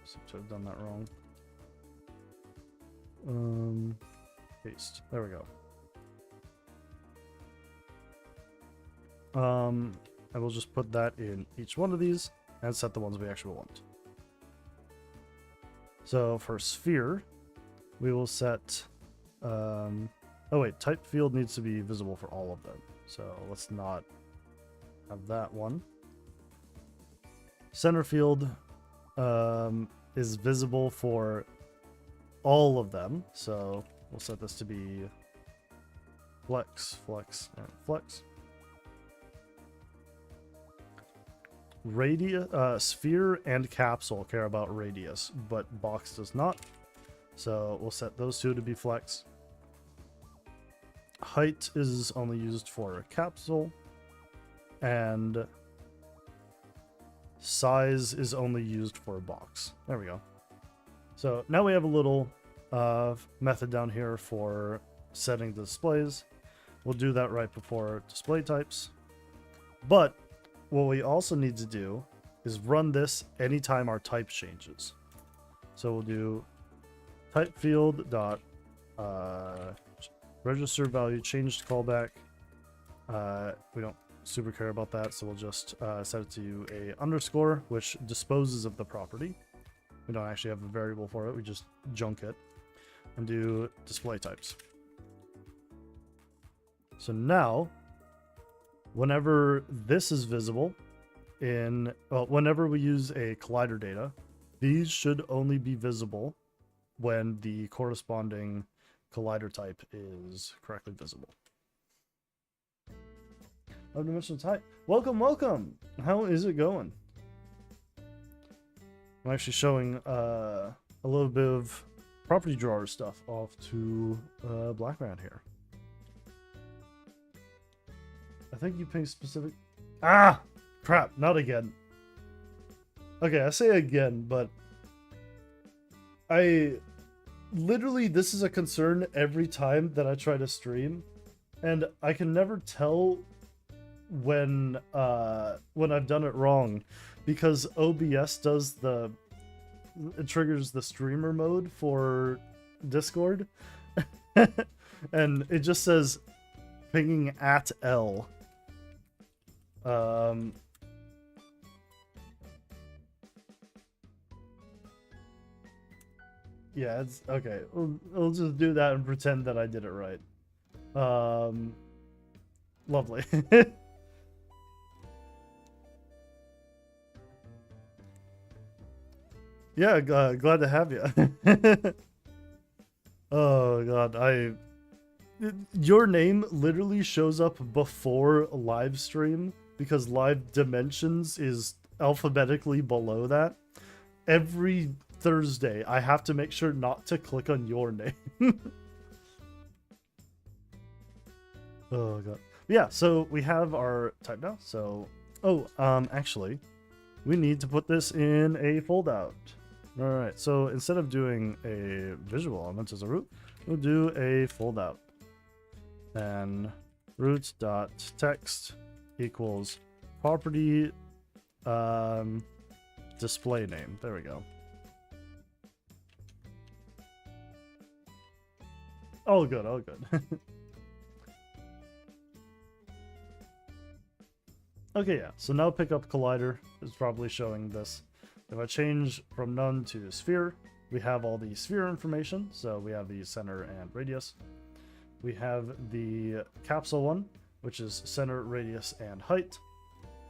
Seems to have done that wrong. Paste. There we go. I will just put that in each one of these and set the ones we actually want. So for sphere, we will set oh wait, type field needs to be visible for all of them, so let's not have that one. Center field is visible for all of them, so we'll set this to be flex, flex, and flex. Sphere and capsule care about radius, but box does not, so we'll set those two to be flex. Height is only used for capsule, and size is only used for a box. There we go. So now we have a little method down here for setting the displays. We'll do that right before display types. But what we also need to do is run this anytime our type changes. So we'll do type field dot register value changed callback. We don't super care about that, so we'll just set it to a underscore, which disposes of the property. We don't actually have a variable for it, we just junk it, and do display types. So now, whenever this is visible whenever we use a collider data, these should only be visible when the corresponding collider type is correctly visible. Dimensional type. Welcome, welcome. How is it going? I'm actually showing a little bit of property drawer stuff off to Blackman here. I think you ping specific. Ah, Crap, not again. Okay, I say again, but I literally, this is a concern every time that I try to stream, and I can never tell when I've done it wrong, because OBS does it triggers the streamer mode for Discord, and it just says pinging at L. Yeah, it's okay. We'll just do that and pretend that I did it right. Lovely. Yeah, glad to have you. Oh god, your name literally shows up before live stream because live dimensions is alphabetically below that. Every Thursday, I have to make sure not to click on your name. Oh god. Yeah, so we have our type now. So, actually, we need to put this in a foldout. All right. So instead of doing a visual element as a root, we'll do a foldout. And root.text equals property display name. There we go. Oh, good. Oh, good. Okay, yeah. So now pickup collider is probably showing this. If I change from none to sphere, we have all the sphere information. So we have the center and radius. We have the capsule one, which is center, radius, and height.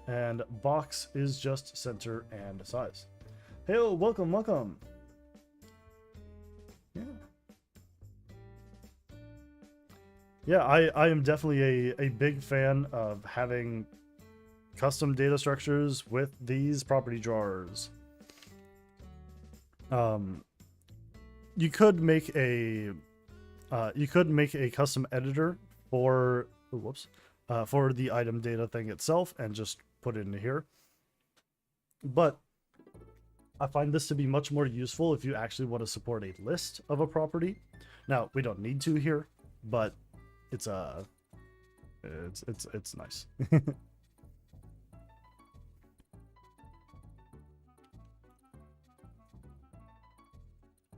And box is just center and size. Hey, welcome, welcome. Yeah. Yeah, I am definitely a big fan of having custom data structures with these property drawers. You could make a custom editor for for the item data thing itself and just put it in here. But I find this to be much more useful if you actually want to support a list of a property. Now, we don't need to here, but it's nice.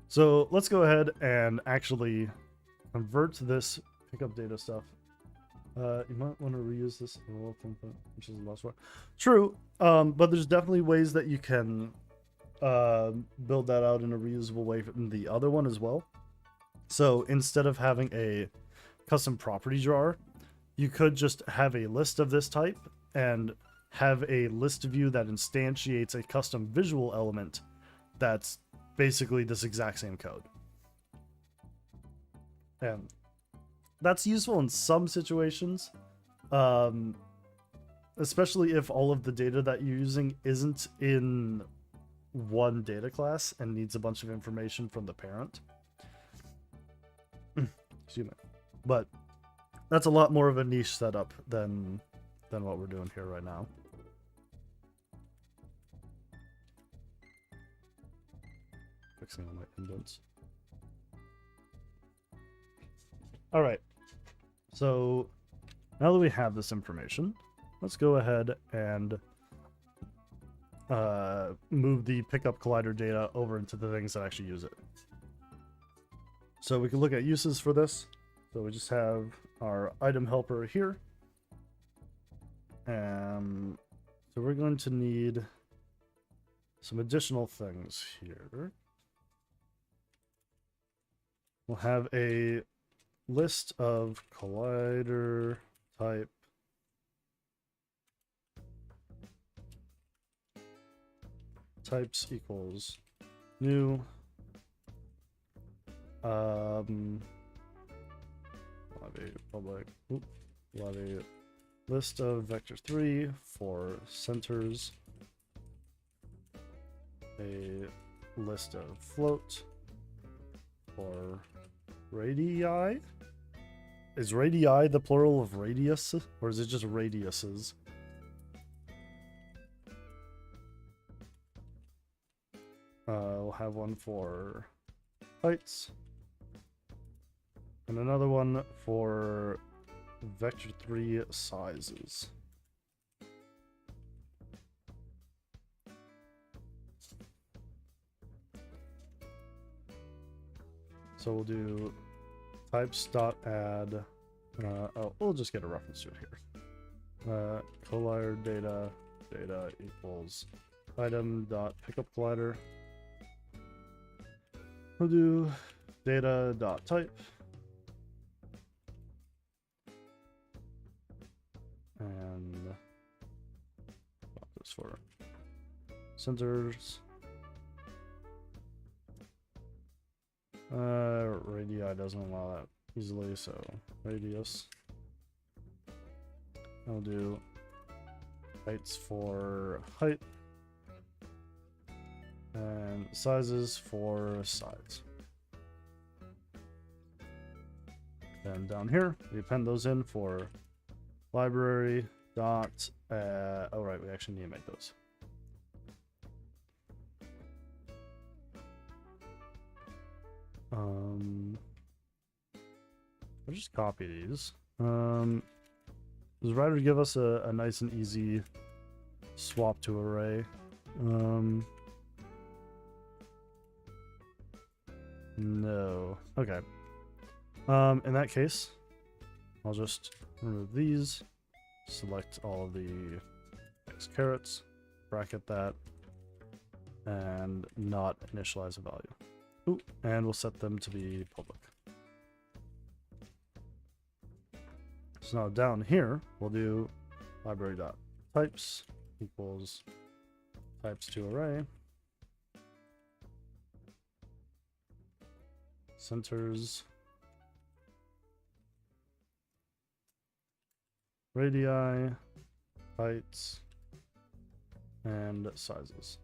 So let's go ahead and actually convert this pickup data stuff. You might want to reuse this template, which is the last one. True, but there's definitely ways that you can build that out in a reusable way in the other one as well. So instead of having a custom property drawer, you could just have a list of this type and have a list view that instantiates a custom visual element that's basically this exact same code. And that's useful in some situations, especially if all of the data that you're using isn't in one data class and needs a bunch of information from the parent. Excuse me. But that's a lot more of a niche setup than what we're doing here right now. Fixing all my indents. All right. So now that we have this information, let's go ahead and move the pickup collider data over into the things that actually use it. So we can look at uses for this. So we just have our item helper here. So we're going to need some additional things here. We'll have a list of collider type types equals new. We'll have a list of vector3 for centers, a list of float for radii. Is radii the plural of radius, or is it just radiuses? We'll have one for heights. And another one for vector 3 sizes. So we'll do types.add. Oh, we'll just get a reference to it here. Collider data equals item.pickupCollider. We'll do data.type. And this for sensors. Radii doesn't allow that easily, so radius. I'll do heights for height and sizes for size. And down here, we append those in for library dot. Oh right, we actually need to make those. I'll just copy these. Does Rider give us a nice and easy swap to array? No. Okay. In that case, I'll just remove these, select all of the X carrots, bracket that, and not initialize a value. Ooh, and we'll set them to be public. So now down here, we'll do library.types equals types to array. Centers. Radii, heights, and sizes.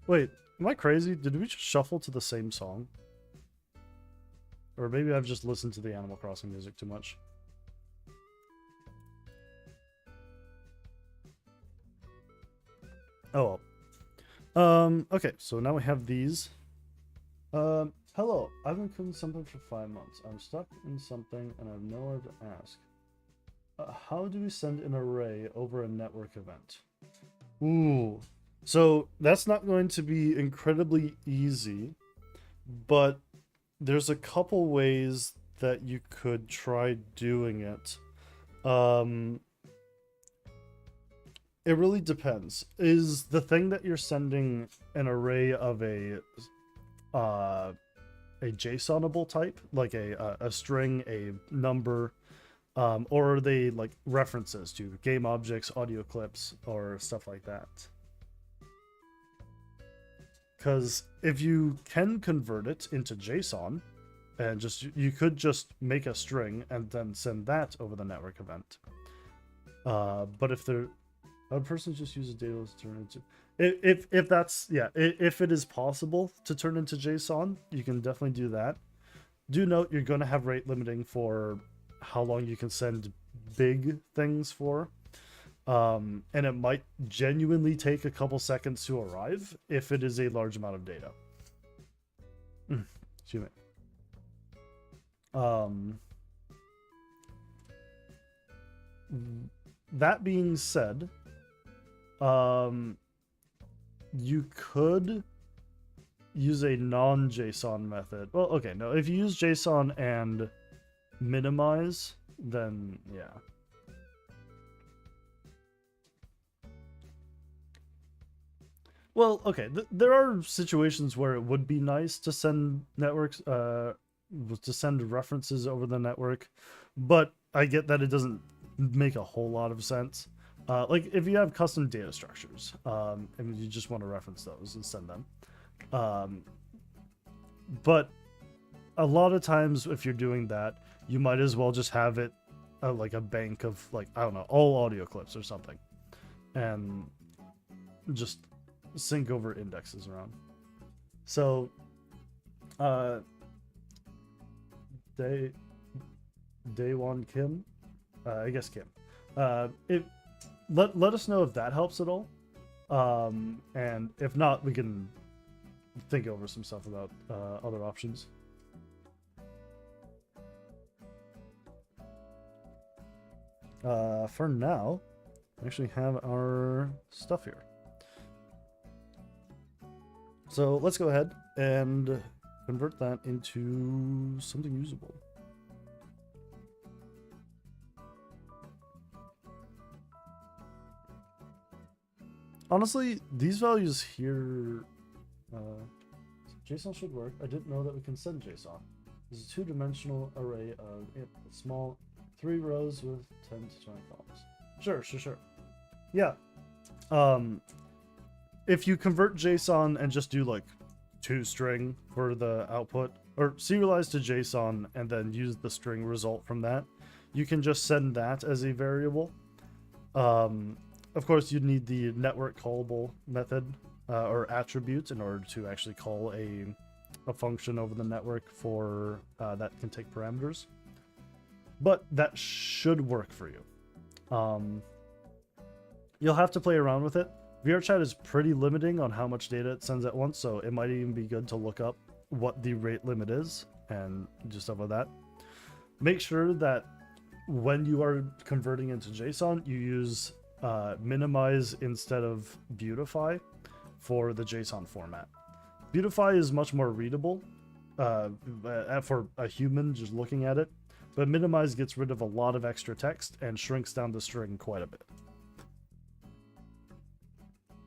Wait, am I crazy? Did we just shuffle to the same song? Or maybe I've just listened to the Animal Crossing music too much. Oh well. Okay, so now we have these. Hello, I've been cooking something for 5 months. I'm stuck in something and I have nowhere to ask. How do we send an array over a network event? Ooh. So that's not going to be incredibly easy, but there's a couple ways that you could try doing it. It really depends. Is the thing that you're sending an array of a JSONable type, like a string, a number, or are they like references to game objects, audio clips, or stuff like that? Because if you can convert it into JSON, and you could just make a string and then send that over the network event. But if a person just uses data to turn into, if that's, yeah, if it is possible to turn into JSON, you can definitely do that. Do note you're going to have rate limiting for how long you can send big things for. And it might genuinely take a couple seconds to arrive if it is a large amount of data. Excuse me. That being said, you could use a non-JSON method. Well, okay, no, if you use JSON and minimize, then yeah. Well, okay, there are situations where it would be nice to send networks, to send references over the network, but I get that it doesn't make a whole lot of sense. Like if you have custom data structures, and you just want to reference those and send them. But a lot of times if you're doing that, you might as well just have it like a bank of, like, I don't know, all audio clips or something, and just sync over indexes around. So Day one Kim, I guess Kim, let us know if that helps at all. And if not, we can think over some stuff about other options. For now, we actually have our stuff here. So let's go ahead and convert that into something usable. Honestly, these values here, JSON should work. I didn't know that we can send JSON. This is a two-dimensional array of small 3 rows with 10 to 20 columns. Sure. Yeah. If you convert JSON and just do like toString for the output, or serialize to JSON and then use the string result from that, you can just send that as a variable. Of course, you'd need the network callable method or attributes in order to actually call a function over the network for that can take parameters. But that should work for you. You'll have to play around with it. VRChat is pretty limiting on how much data it sends at once, so it might even be good to look up what the rate limit is and do stuff like that. Make sure that when you are converting into JSON, you use minimize instead of beautify for the JSON format. Beautify is much more readable for a human just looking at it, but minimize gets rid of a lot of extra text and shrinks down the string quite a bit.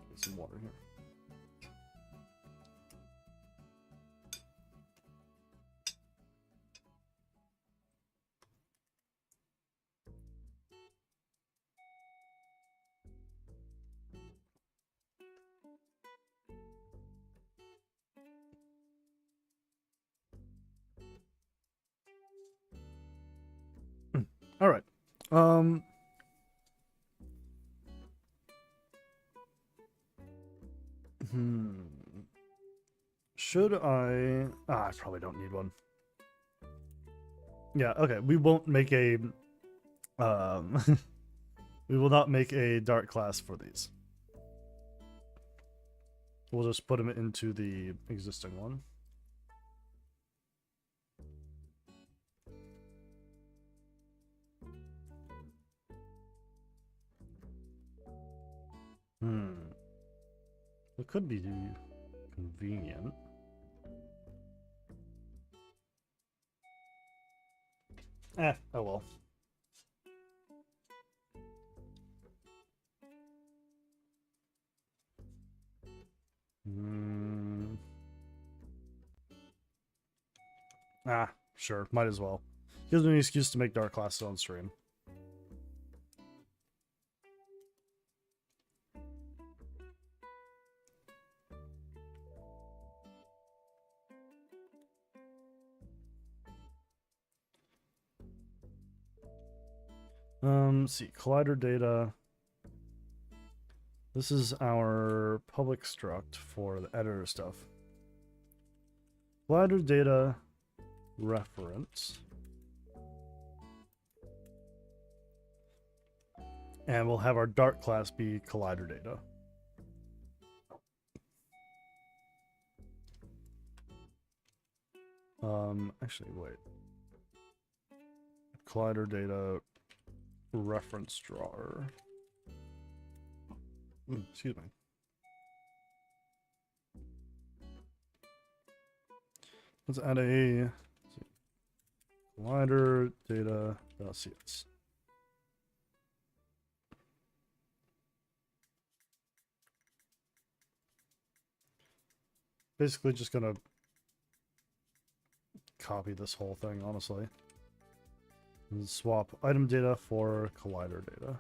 Get some water here. All right. Should I? I probably don't need one. Yeah. Okay. We won't make a. We will not make a Dart class for these. We'll just put them into the existing one. It could be convenient. Oh well. Sure, might as well. Gives me an excuse to make Dark classes on stream. Let's see, collider data. This is our public struct for the editor stuff. Collider data reference. And we'll have our Dart class be collider data. Actually, wait. Collider data reference drawer. Excuse me. Let's add a collider data.cs. Basically just gonna copy this whole thing, honestly. And swap item data for collider data.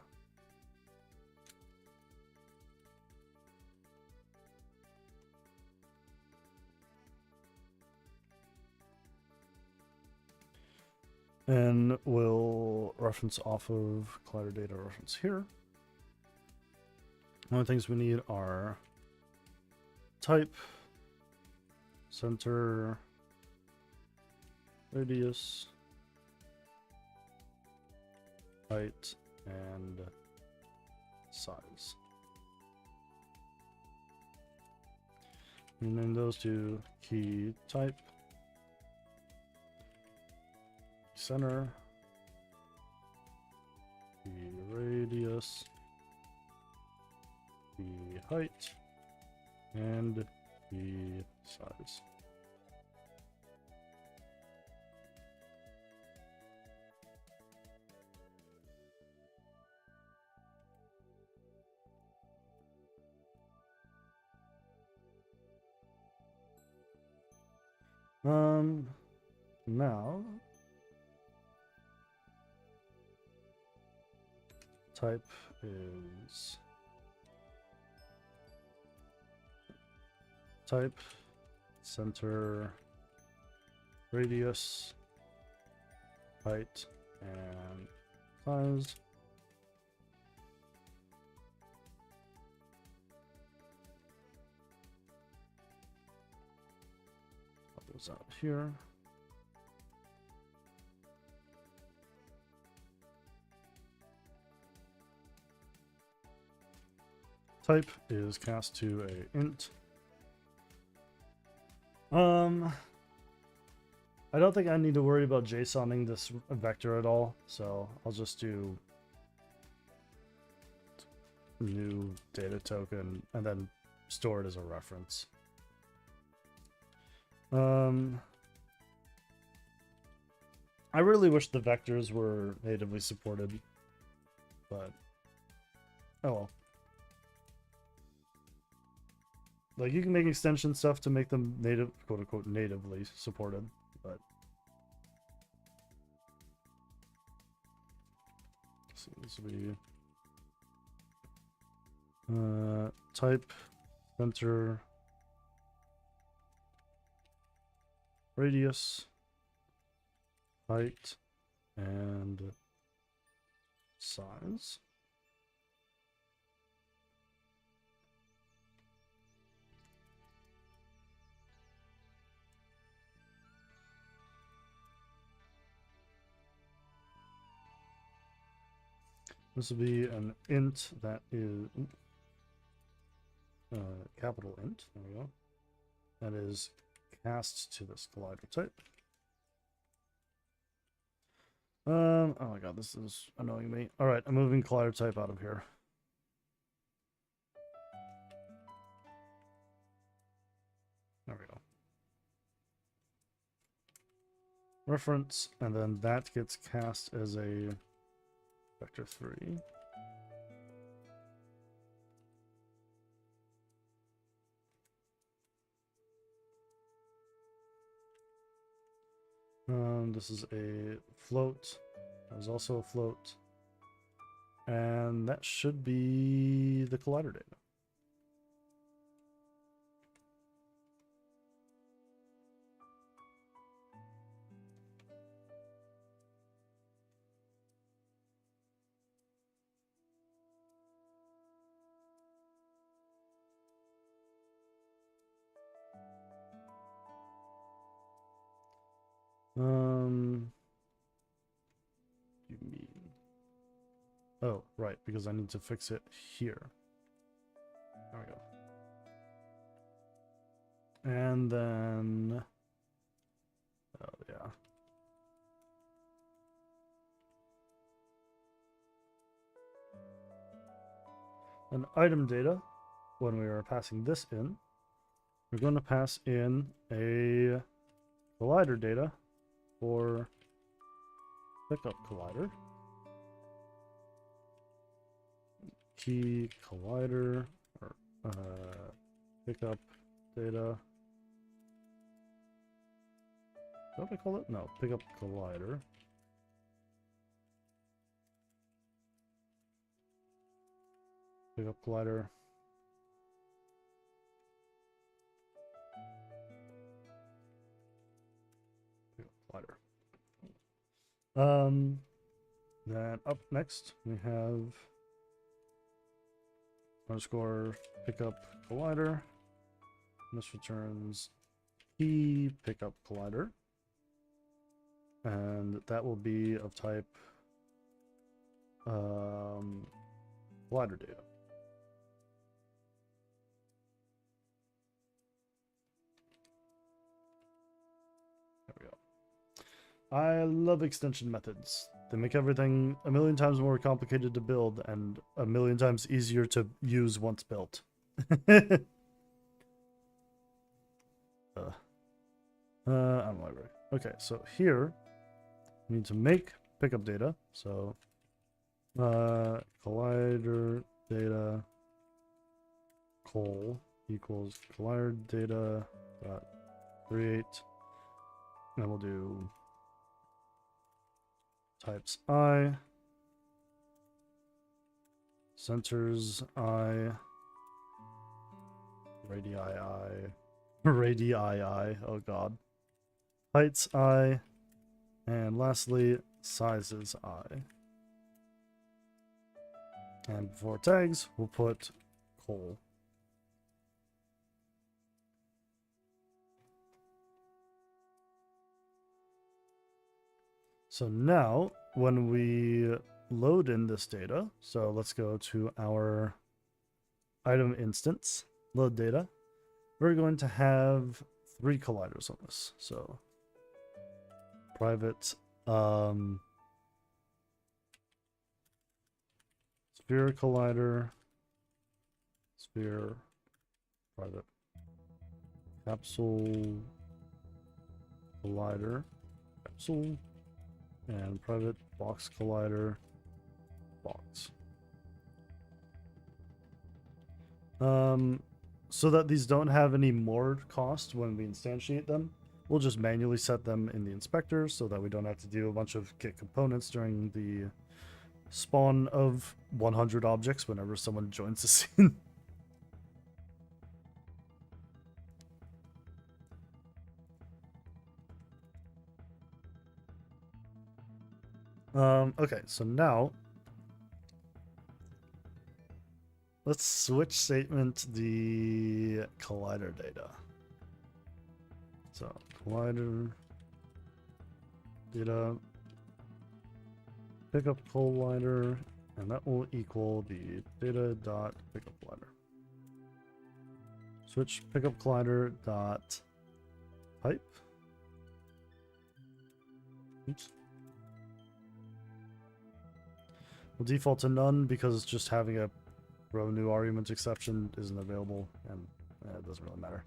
And we'll reference off of collider data reference here. One of the things we need are type, center, radius, height, and size. And then those two key type, center, the radius, the height, and the size. Now type is type, center, radius, height, and size. Put those out here. Type is cast to a int. I don't think I need to worry about JSONing this vector at all, so I'll just do new data token and then store it as a reference. I really wish the vectors were natively supported, but oh well. Like, you can make extension stuff to make them native, quote unquote, natively supported, but so this will be type, center, radius, height, and size. This will be an int that is capital int. There we go. That is cast to this collider type. Oh my god, this is annoying me. All right, I'm moving collider type out of here. There we go. Reference, and then that gets cast as a vector 3. This is a float. That was also a float. And that should be the collider data. You mean? Oh, right, because I need to fix it here. There we go. And then, oh yeah. An item data, when we are passing this in, we're going to pass in a collider data for pickup collider. Key collider, or pickup data. What do I call it? No, pickup collider. Pickup collider. Pickup collider. Then up next we have underscore pickup collider. This returns key pickup collider, and that will be of type Collider data. There we go. I love extension methods. They make everything a million times more complicated to build and a million times easier to use once built. I'm library. Okay, so here we need to make pickup data. So collider data col equals collider data dot create, and we'll do types I, centers I, radii I, radii I, oh god, heights I, and lastly sizes I. And before tags, we'll put col. So now, when we load in this data, so let's go to our item instance, load data, we're going to have 3 colliders on this. So private sphere collider, sphere private capsule collider, capsule, and private box collider, box. So that these don't have any more cost when we instantiate them, we'll just manually set them in the inspector so that we don't have to do a bunch of get components during the spawn of 100 objects whenever someone joins the scene. Okay, so now let's switch statement the collider data. So collider data pickup collider, and that will equal the data dot pickup collider. Switch pickup collider dot type. Oops. We'll default to none because just having a row new argument exception isn't available, and it doesn't really matter.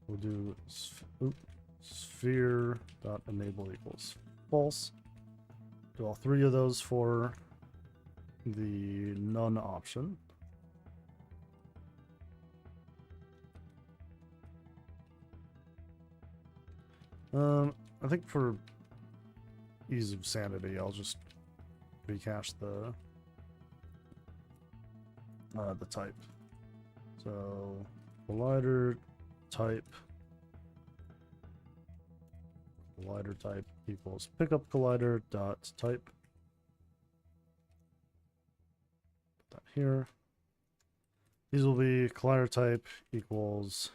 We'll do sphere dot enable equals false. Do all 3 of those for the none option. I think for ease of sanity, I'll just recache the type. So collider type equals pickup collider dot type. Put that here. These will be collider type equals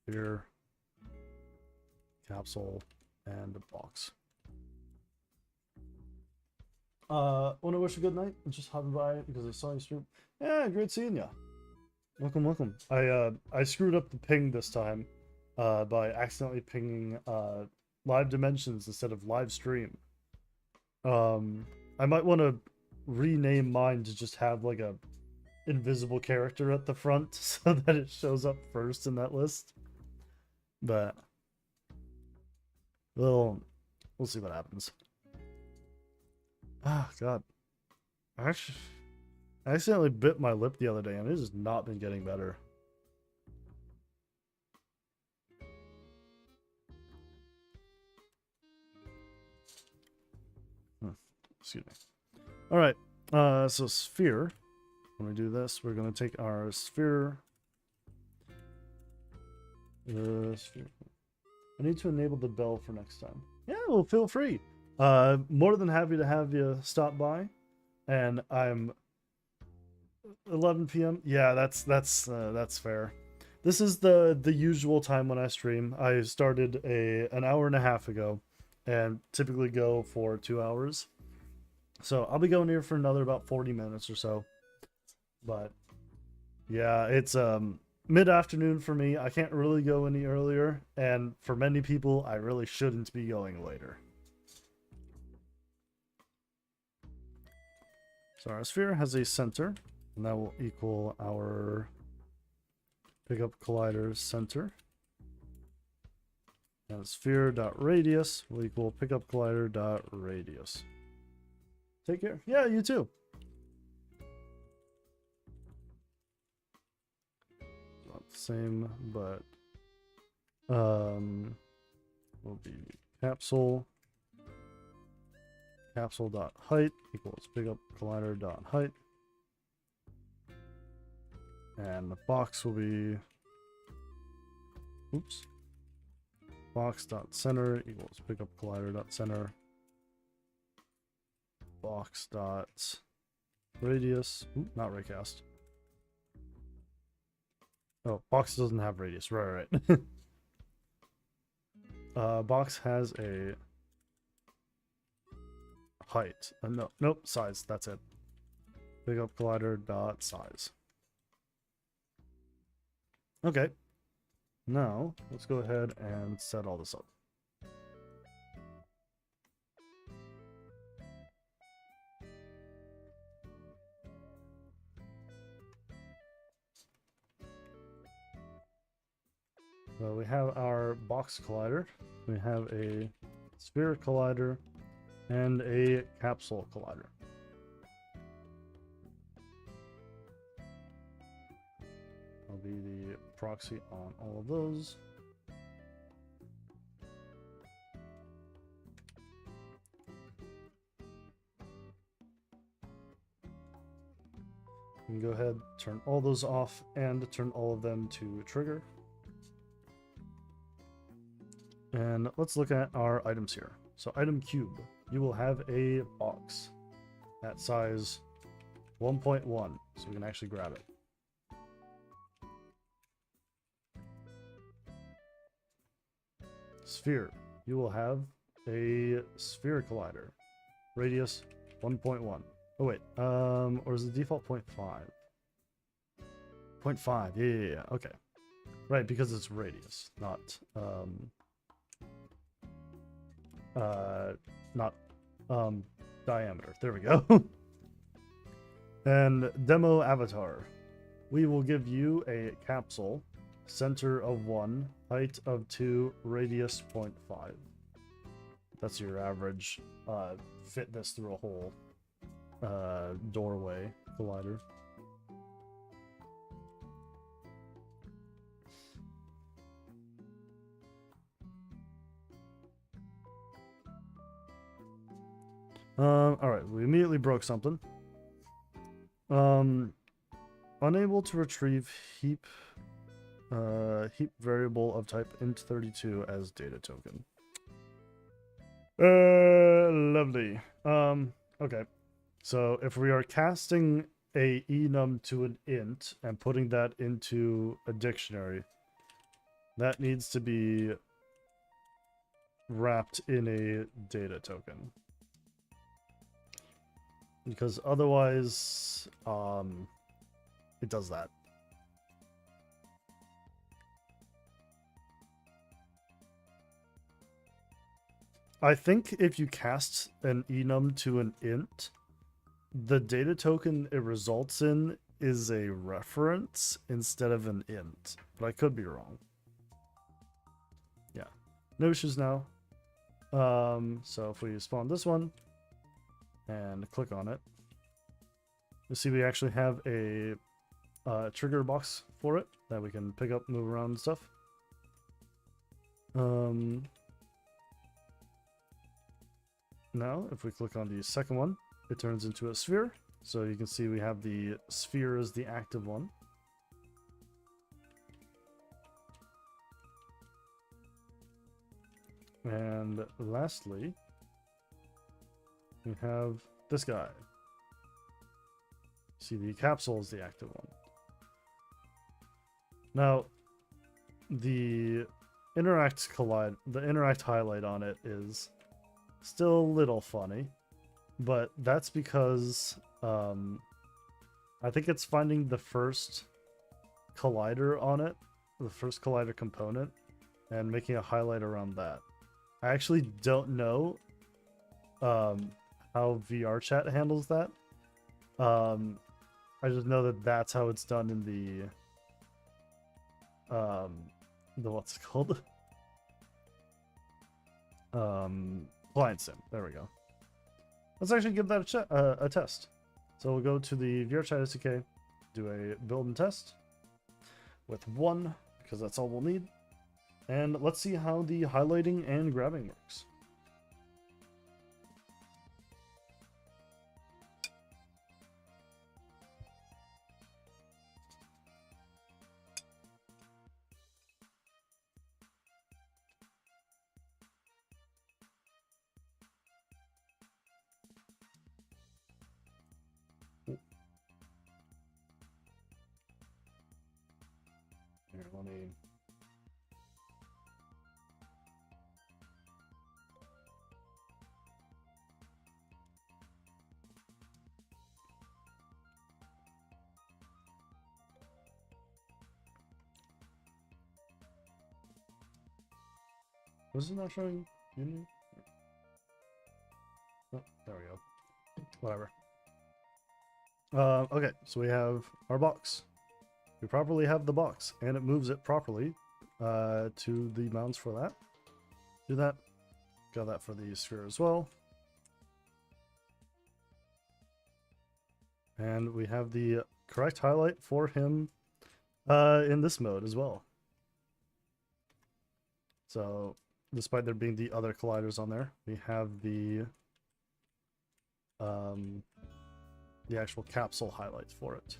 sphere, capsule, and a box. Want to wish a good night and just hopping by because I saw you stream. Yeah, great seeing ya. Welcome, welcome. I screwed up the ping this time by accidentally pinging live dimensions instead of live stream. I might want to rename mine to just have like a invisible character at the front so that it shows up first in that list. But we'll see what happens. Ah, God. I accidentally bit my lip the other day and it has not been getting better. Excuse me. Alright, so sphere. When we do this, we're going to take our sphere. Sphere. I need to enable the bell for next time. Yeah, well, feel free. More than happy to have you stop by. And I'm 11 p.m. Yeah, that's fair. This is the usual time when I stream. I started an hour and a half ago, and typically go for 2 hours. So I'll be going here for another about 40 minutes or so. But yeah, it's mid-afternoon for me. I can't really go any earlier, and for many people, I really shouldn't be going later. So our sphere has a center, and that will equal our pickup collider center. And sphere.radius will equal pickup collider.radius. Take care. Yeah, you too. Not the same, but will be capsule dot height equals pickup collider dot height, and the box will be box dot center equals pickup collider dot center, box dot radius, not raycast. Oh, box doesn't have radius. Right. Box has a height. Nope, size. That's it. Pickup collider dot size. Okay. Now let's go ahead and set all this up. So we have our box collider, we have a sphere collider, and a capsule collider. I'll be the proxy on all of those. You can go ahead, turn all those off, and turn all of them to trigger. And let's look at our items here. So item cube, you will have a box at size 1.1, so we can actually grab it. Sphere, you will have a sphere collider, radius 1.1. Oh wait, or is the default 0.5? 0.5, yeah, okay. Right, because it's radius, not diameter. There we go. And demo avatar, we will give you a capsule, center of 1, height of 2, radius 0.5. That's your average fit this through a hole doorway collider. Alright, we immediately broke something. Unable to retrieve heap variable of type int32 as data token. Lovely. Okay. So if we are casting a enum to an int and putting that into a dictionary, that needs to be wrapped in a data token. Because otherwise, it does that. I think if you cast an enum to an int, the data token it results in is a reference instead of an int. But I could be wrong. Yeah. No issues now. So if we spawn this one and click on it, you see we actually have a trigger box for it that we can pick up, move around and stuff. Now, if we click on the second one, it turns into a sphere. So you can see we have the sphere as the active one. And lastly, we have this guy. See, the capsule is the active one. Now, the the interact highlight on it is still a little funny, but that's because I think it's finding the first collider on it, the first collider component, and making a highlight around that. I actually don't know how VR chat handles that. I just know that that's how it's done in the what's it called? Client sim. There we go. Let's actually give that a test. So we'll go to the VR chat SDK, do a build and test with 1, because that's all we'll need. And let's see how the highlighting and grabbing works. Here, let me... Was it not showing Unity? Oh, there we go. Whatever. Okay, so we have our box. We properly have the box, and it moves it properly to the mounts for that. Do that. Got that for the sphere as well. And we have the correct highlight for him in this mode as well. So, despite there being the other colliders on there, we have the actual capsule highlights for it.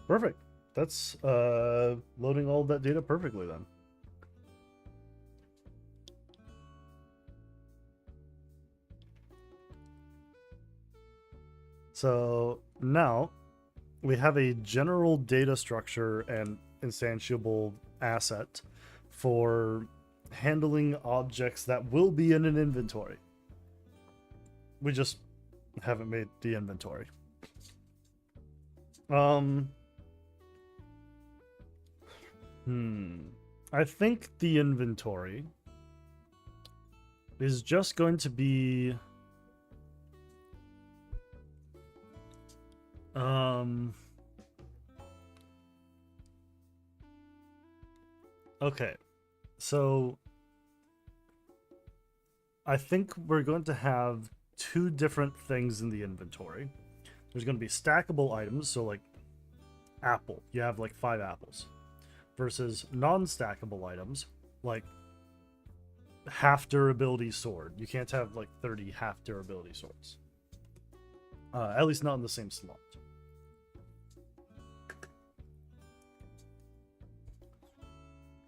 Perfect. That's loading all of that data perfectly then. So now we have a general data structure and instantiable asset for handling objects that will be in an inventory. We just haven't made the inventory. I think the inventory is just going to be okay, so I think we're going to have 2 different things in the inventory. There's going to be stackable items, so like apple, you have like 5 apples, versus non-stackable items like half durability sword. You can't have like 30 half durability swords, at least not in the same slot.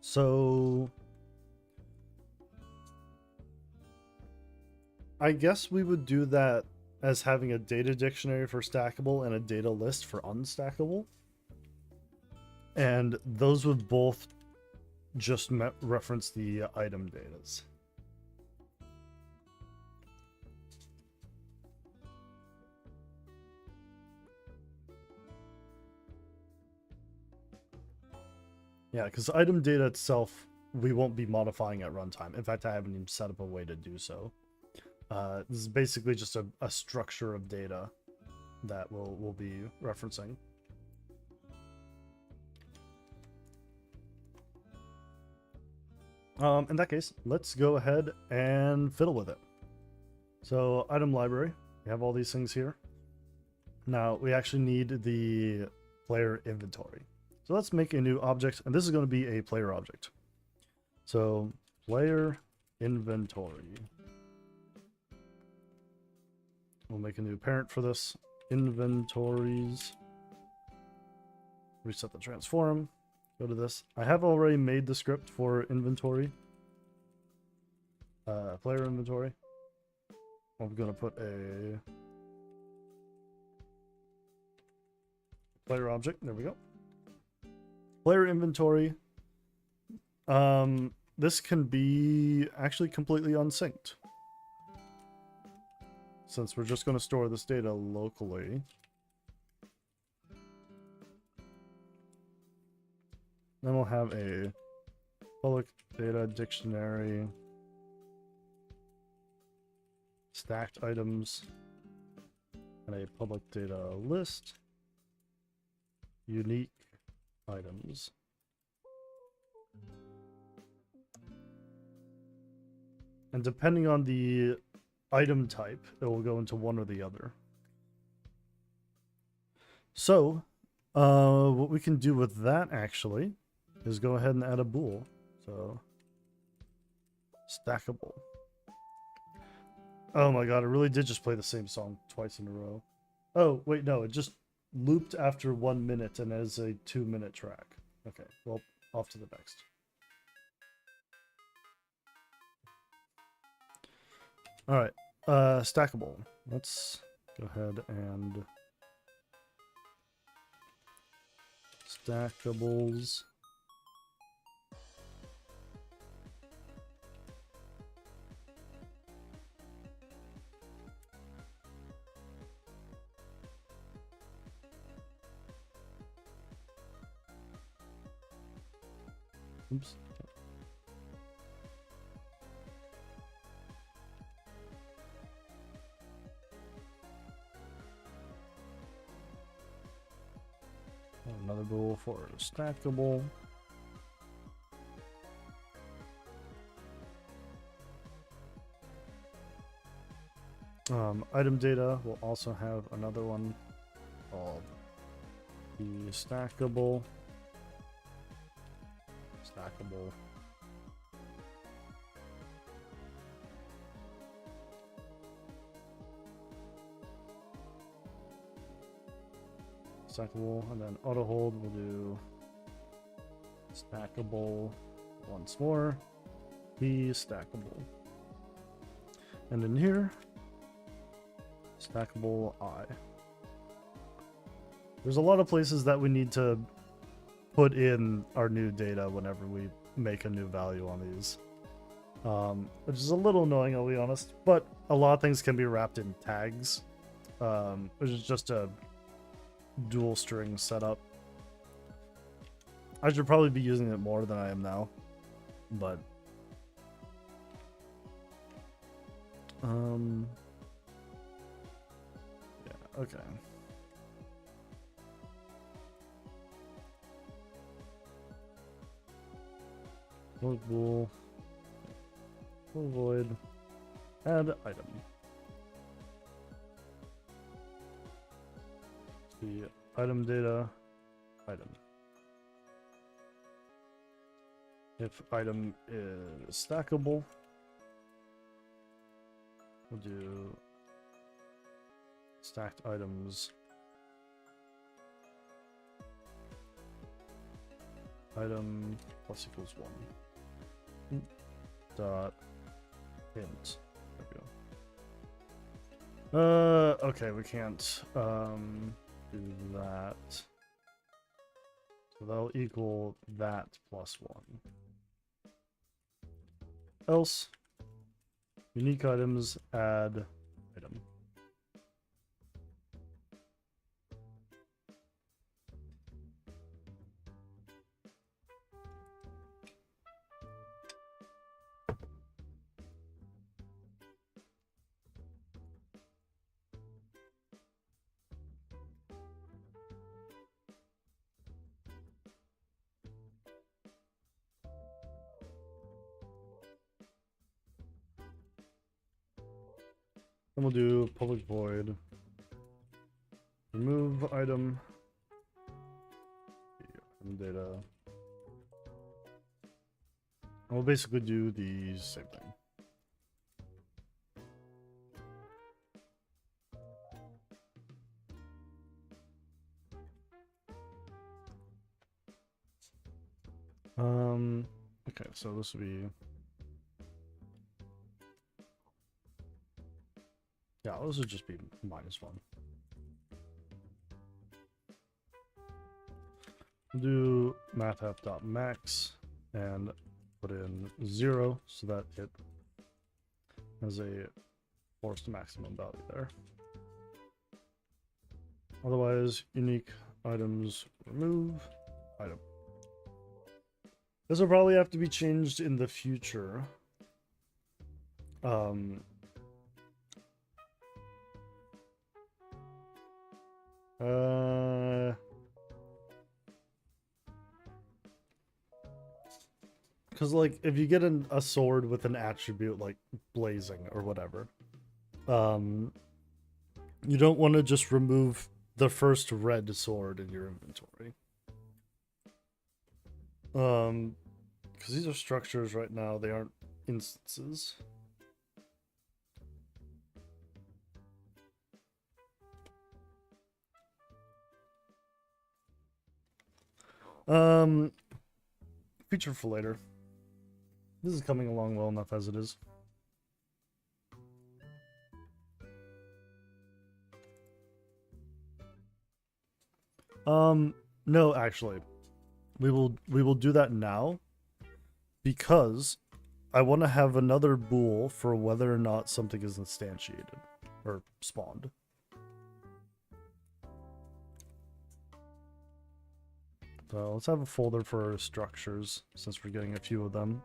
So I guess we would do that as having a data dictionary for stackable and a data list for unstackable. And those would both just reference the item datas. Yeah, because item data itself, we won't be modifying at runtime. In fact, I haven't even set up a way to do so. This is basically just a structure of data that we'll be referencing. In that case, let's go ahead and fiddle with it. So, item library, we have all these things here. Now, we actually need the player inventory. So let's make a new object, and this is going to be a player object. So, player inventory. We'll make a new parent for this. Inventories. Reset the transform. Go to this. I have already made the script for inventory. Player inventory. I'm going to put a player object. There we go. Player inventory. This can be actually completely unsynced. Since we're just going to store this data locally. Then we'll have a public data dictionary, stacked items, and a public data list, unique items. And depending on the item type, it will go into one or the other. So, what we can do with that actually is go ahead and add a bool. So, stackable. Oh my god, I really did just play the same song twice in a row. Oh, wait, no, it just looped after 1 minute and as a 2-minute track. Okay, well, off to the next. Alright, stackable. Let's go ahead and stackables. Oops. Another bool for stackable. Item data will also have another one called the stackable. Stackable. Stackable, and then auto hold will do stackable once more. Be stackable. And in here, stackable I. There's a lot of places that we need to put in our new data whenever we make a new value on these. Which is a little annoying, I'll be honest, but a lot of things can be wrapped in tags, which is just a dual string setup. I should probably be using it more than I am now, but yeah, okay. Bool, void, add item. The item data, item. If item is stackable, we'll do stacked items. Item plus equals 1. Dot int. There we go. Okay, we can't do that. So that'll equal that plus 1. Else, unique items, add item. Then we'll do public void, remove item, data. And we'll basically do the same thing. Okay, so this would be, yeah, this would just be -1. do mathf.max and put in 0 so that it has a forced maximum value there. Otherwise, unique items remove item. This will probably have to be changed in the future. Because, like, if you get a sword with an attribute like blazing or whatever, you don't want to just remove the first red sword in your inventory. Because these are structures right now, they aren't instances. Feature for later. This is coming along well enough as it is. No, actually. We will do that now because I want to have another bool for whether or not something is instantiated or spawned. So let's have a folder for structures since we're getting a few of them.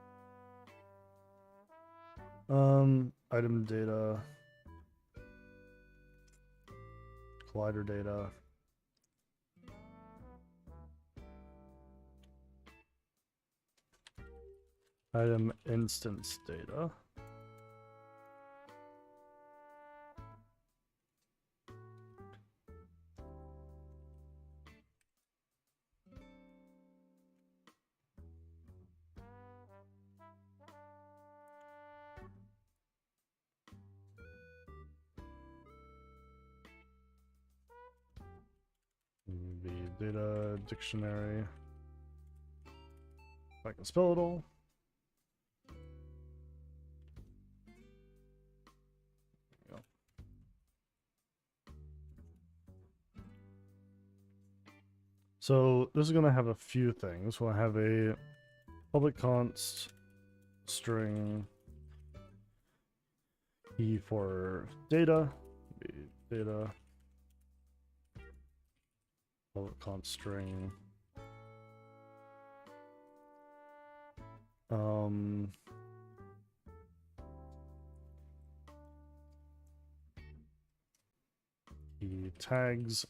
Item data, collider data. Item instance data. The data dictionary. If I can spell it all. So this is going to have a few things. We'll have a public const string key for data, data, public const string, key tags,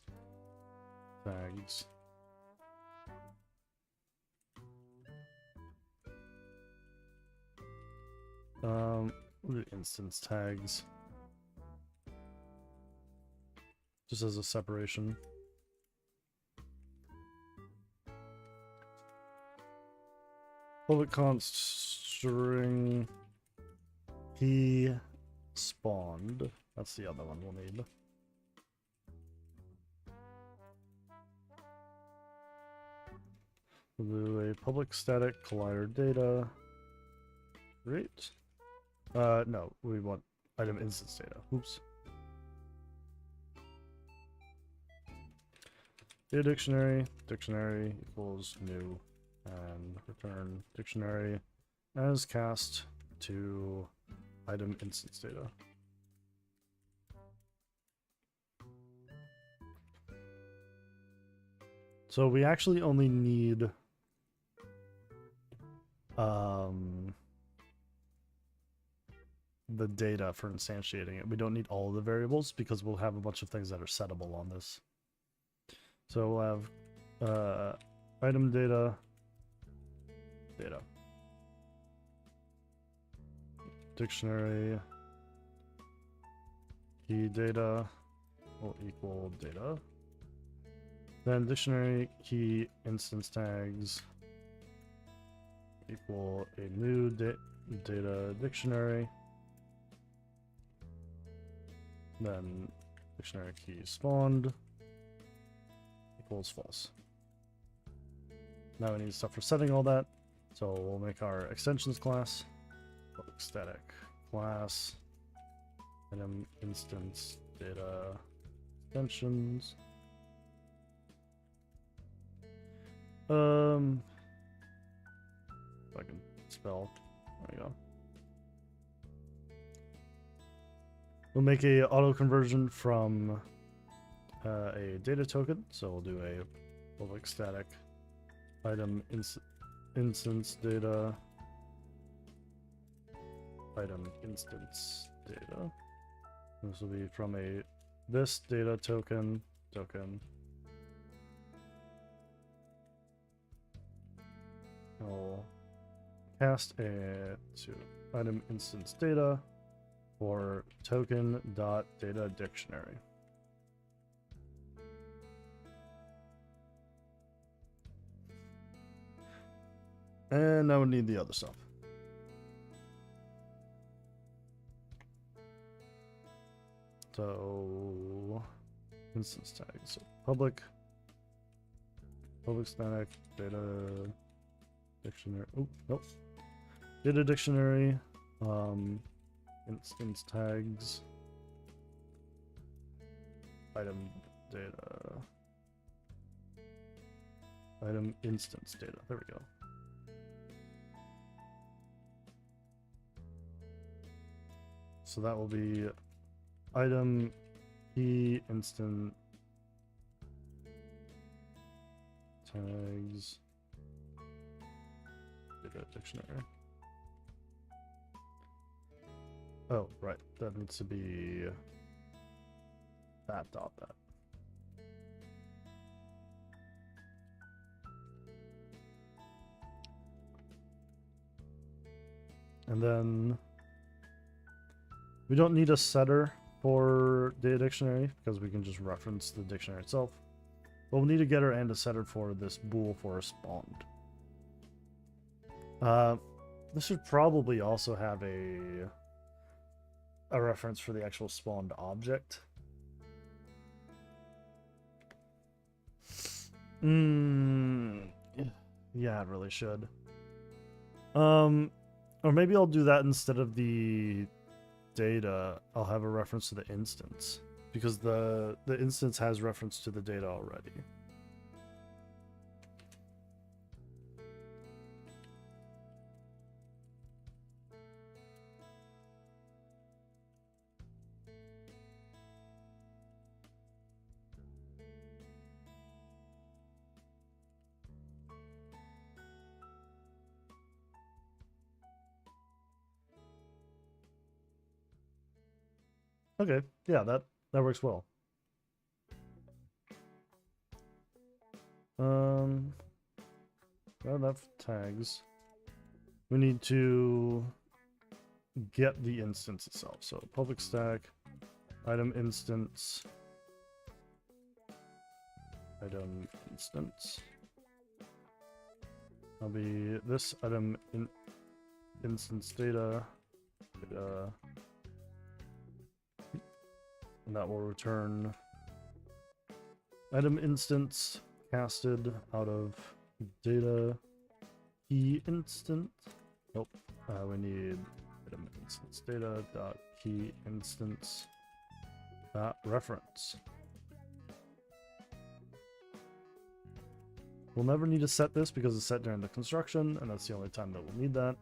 instance tags, just as a separation. Public const string key spawned. That's the other one we'll need. We'll do a public static collider data. Great. No, we want item instance data. Oops. Data dictionary, dictionary equals new, and return dictionary as cast to item instance data. So we actually only need the data for instantiating it. We don't need all of the variables because we'll have a bunch of things that are settable on this. So we'll have item data, dictionary, key data will equal data. Then dictionary key instance tags equal a new data dictionary. Then dictionary key spawned equals false. Now we need stuff for setting all that. So we'll make our extensions class, public static class, item instance data extensions. If I can spell. There you go. We'll make a auto conversion from a data token. So we'll do a public static item instance data item instance data. This will be from this data token. I'll cast it to item instance data for token dot data dictionary. And now we need the other stuff. So instance tags. So public static data dictionary. Oh, nope. Data dictionary. Instance tags. Item data. Item instance data. There we go. So that will be item key instant tags data dictionary. Oh, right. That needs to be that dot that. And then we don't need a setter for data dictionary because we can just reference the dictionary itself. But we'll need a getter and a setter for this bool for a spawned. This should probably also have a reference for the actual spawned object. Yeah, it really should. Or maybe I'll do that instead of the data. I'll have a reference to the instance because the instance has reference to the data already. Okay, yeah, that works well. Enough tags. We need to get the instance itself. So public stack, item instance, item instance. That'll be this item instance data. And that will return item instance casted out of data key instance. Nope. We need item instance data dot key instance dot reference. We'll never need to set this because it's set during the construction, and that's the only time that we'll need that.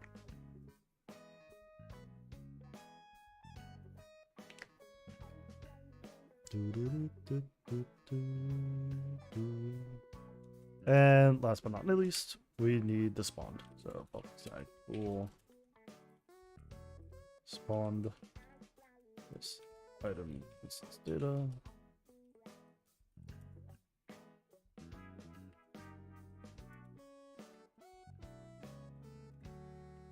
And last but not least, we need the spawned. So public stack bool spawned this item instance data.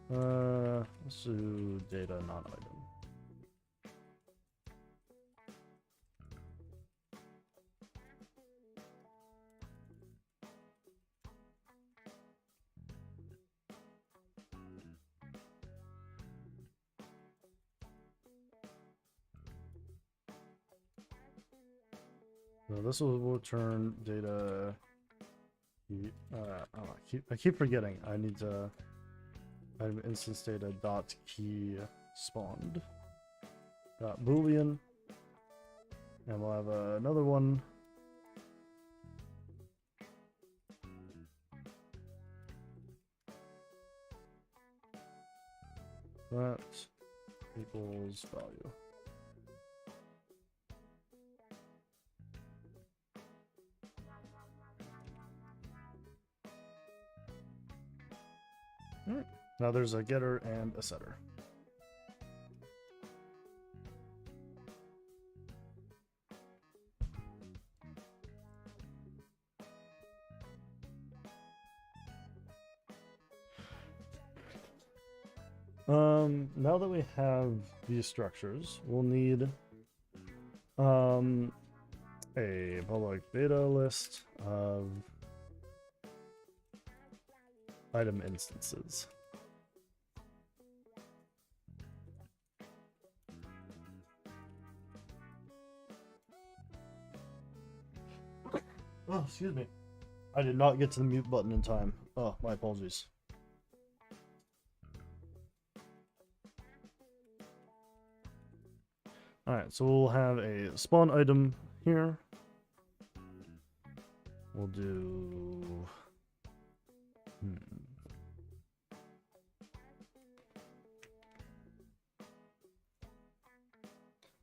Let's do data non-item. So this will return data. I keep forgetting. I need to item instance data dot key spawned dot boolean, and we'll have another one. that equals value. All right. Now there's a getter and a setter. Now that we have these structures, we'll need a public beta list of item instances. Oh, excuse me. I did not get to the mute button in time. Oh, my apologies. Alright, so we'll have a spawn item here. We'll do...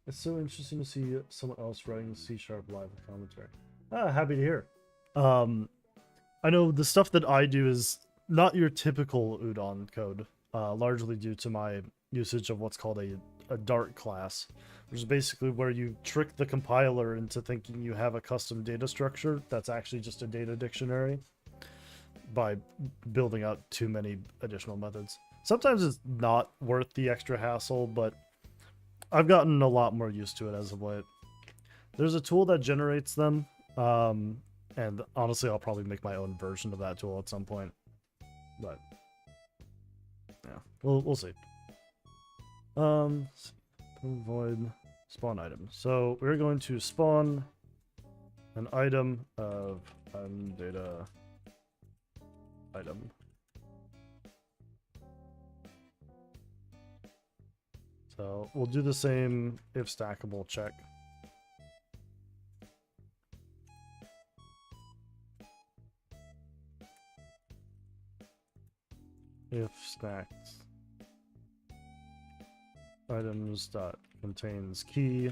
It's so interesting to see someone else writing C# live commentary. Ah, happy to hear. I know the stuff that I do is not your typical Udon code, largely due to my usage of what's called a Dart class, which is basically where you trick the compiler into thinking you have a custom data structure that's actually just a data dictionary by building out too many additional methods. Sometimes it's not worth the extra hassle, but I've gotten a lot more used to it as of late. There's a tool that generates them, and honestly, I'll probably make my own version of that tool at some point. But yeah, we'll see. Void spawn item. So we're going to spawn an item of data item. So we'll do the same if stackable check. If stacked items dot contains key.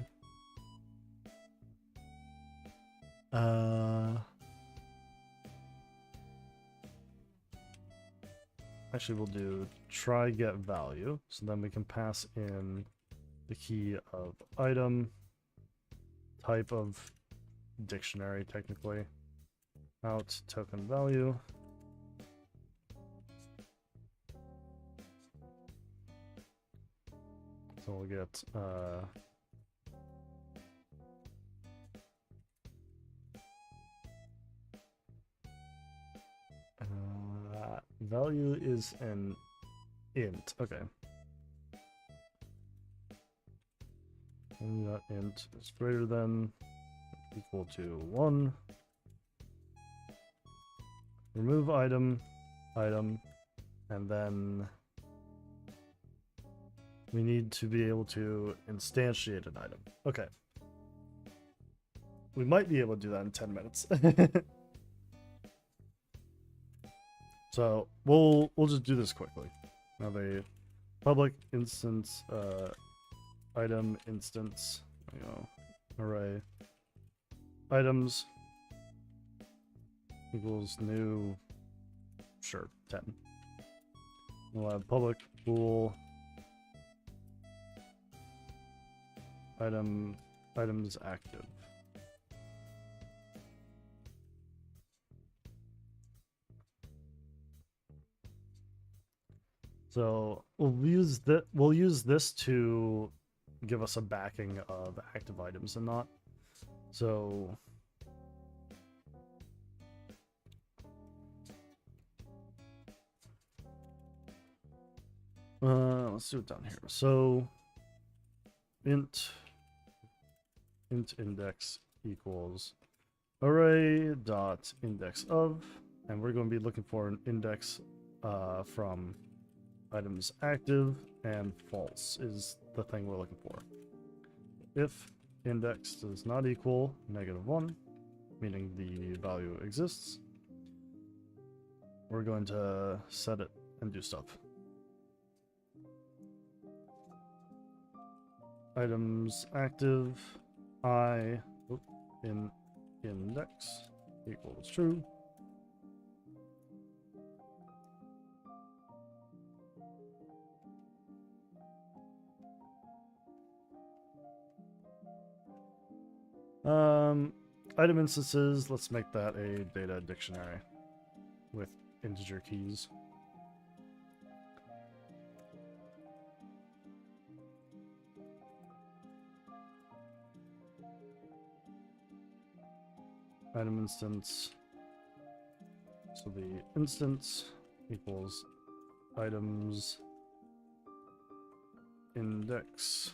Actually, we'll do try get value, so then we can pass in the key of item, type of dictionary technically, out token value. So we'll get value is an int. Okay. And that int is greater than equal to 1. Remove item, and then we need to be able to instantiate an item. Okay. We might be able to do that in 10 minutes. So we'll just do this quickly. Have a public instance item instance, array items equals new, sure, 10. We'll have public bool items active. So we'll use this to give us a backing of active items and not. So let's do it down here. So int index equals array dot index of, and we're going to be looking for an index from items active, and false is the thing we're looking for. If index does not equal -1, meaning the value exists, we're going to set it and do stuff. items active I in index equals true. Item instances, let's make that a data dictionary with integer keys. Item instance, so the instance equals items index.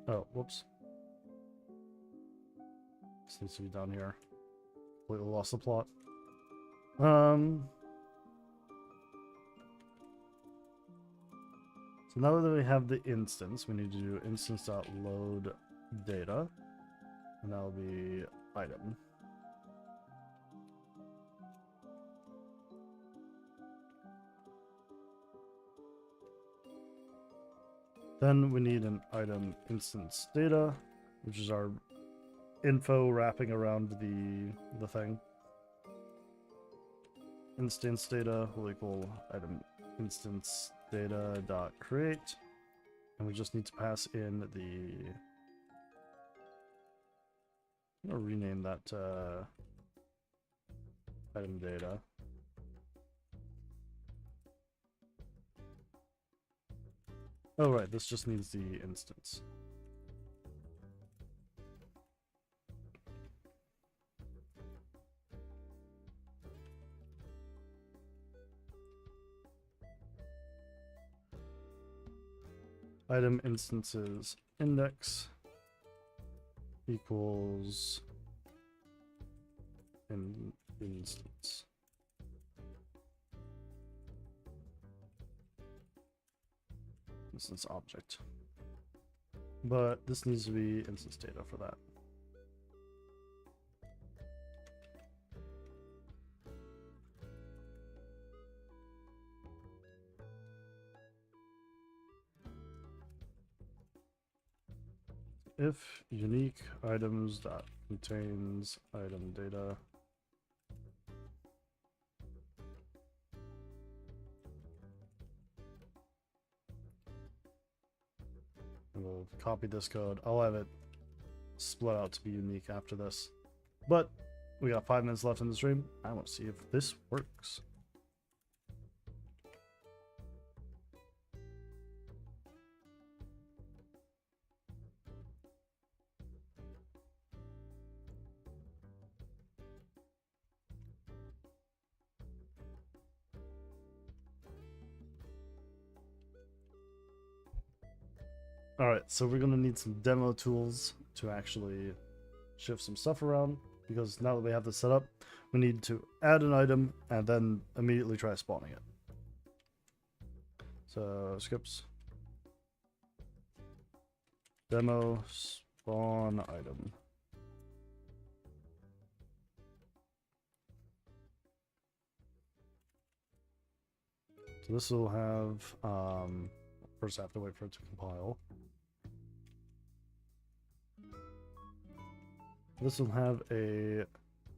Oh, whoops. This needs to be down here. Completely lost the plot. So now that we have the instance, we need to do instance.load data, and that'll be item. Then we need an item instance data, which is our info wrapping around the thing. Instance data will equal item instance data dot create, and we just need to pass in the. I'm gonna rename that item data. Oh right, this just needs the instance. Item instances index equals instance. Instance object. But this needs to be instance data for that. If unique items dot contains item data and we'll copy this code. I'll have it split out to be unique after this. But we got 5 minutes left in the stream. I want to see if this works. Alright, so we're going to need some demo tools to actually shift some stuff around, because now that we have this set up, we need to add an item and then immediately try spawning it. So scripts demo spawn item. So this will have first I have to wait for it to compile. This will have a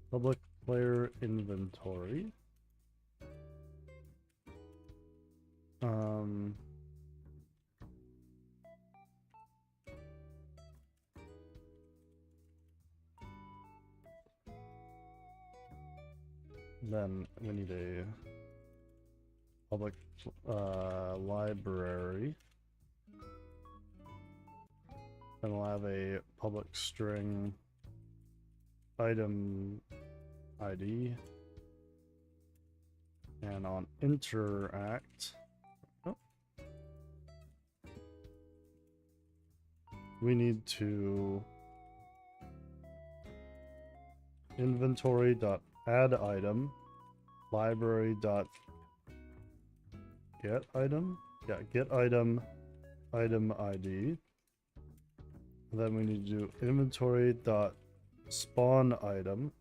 public player inventory. Then we need a public library. Then we'll have a public string item ID, and on interact, we need to inventory.add item, library.get item, get item, item ID. And then we need to do inventory.spawn item,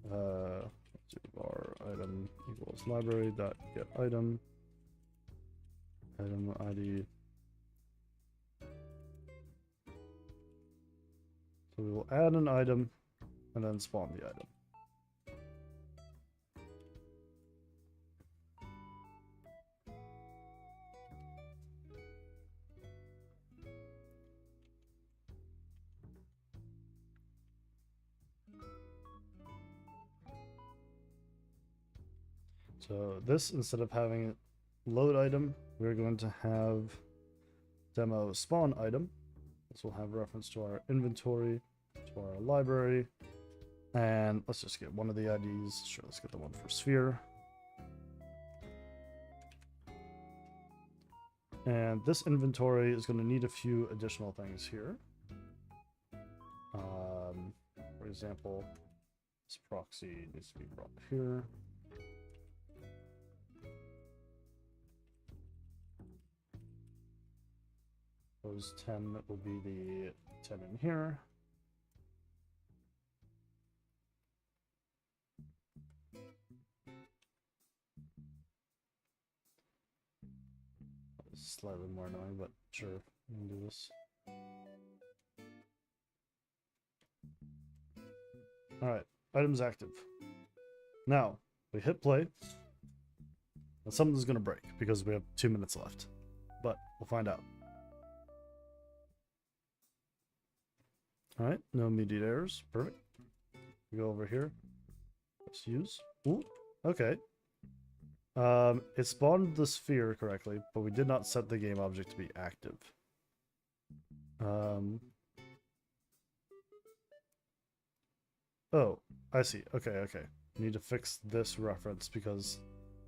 let's do var item equals library dot get item ID. So we will add an item and then spawn the item. So this, instead of having load item, we're going to have demo spawn item. This will have reference to our inventory, to our library, and let's just get one of the IDs. Sure, let's get the one for sphere. And this inventory is going to need a few additional things here. For example, this proxy needs to be brought here. Those 10 will be the 10 in here. Slightly more annoying, but sure, we can do this. Alright, items active. Now, we hit play, and something's gonna break because we have 2 minutes left. But we'll find out. Alright, no immediate errors. Perfect. We go over here. Let's use. Ooh, okay. It spawned the sphere correctly, but we did not set the game object to be active. Oh, I see. Okay, okay. We need to fix this reference because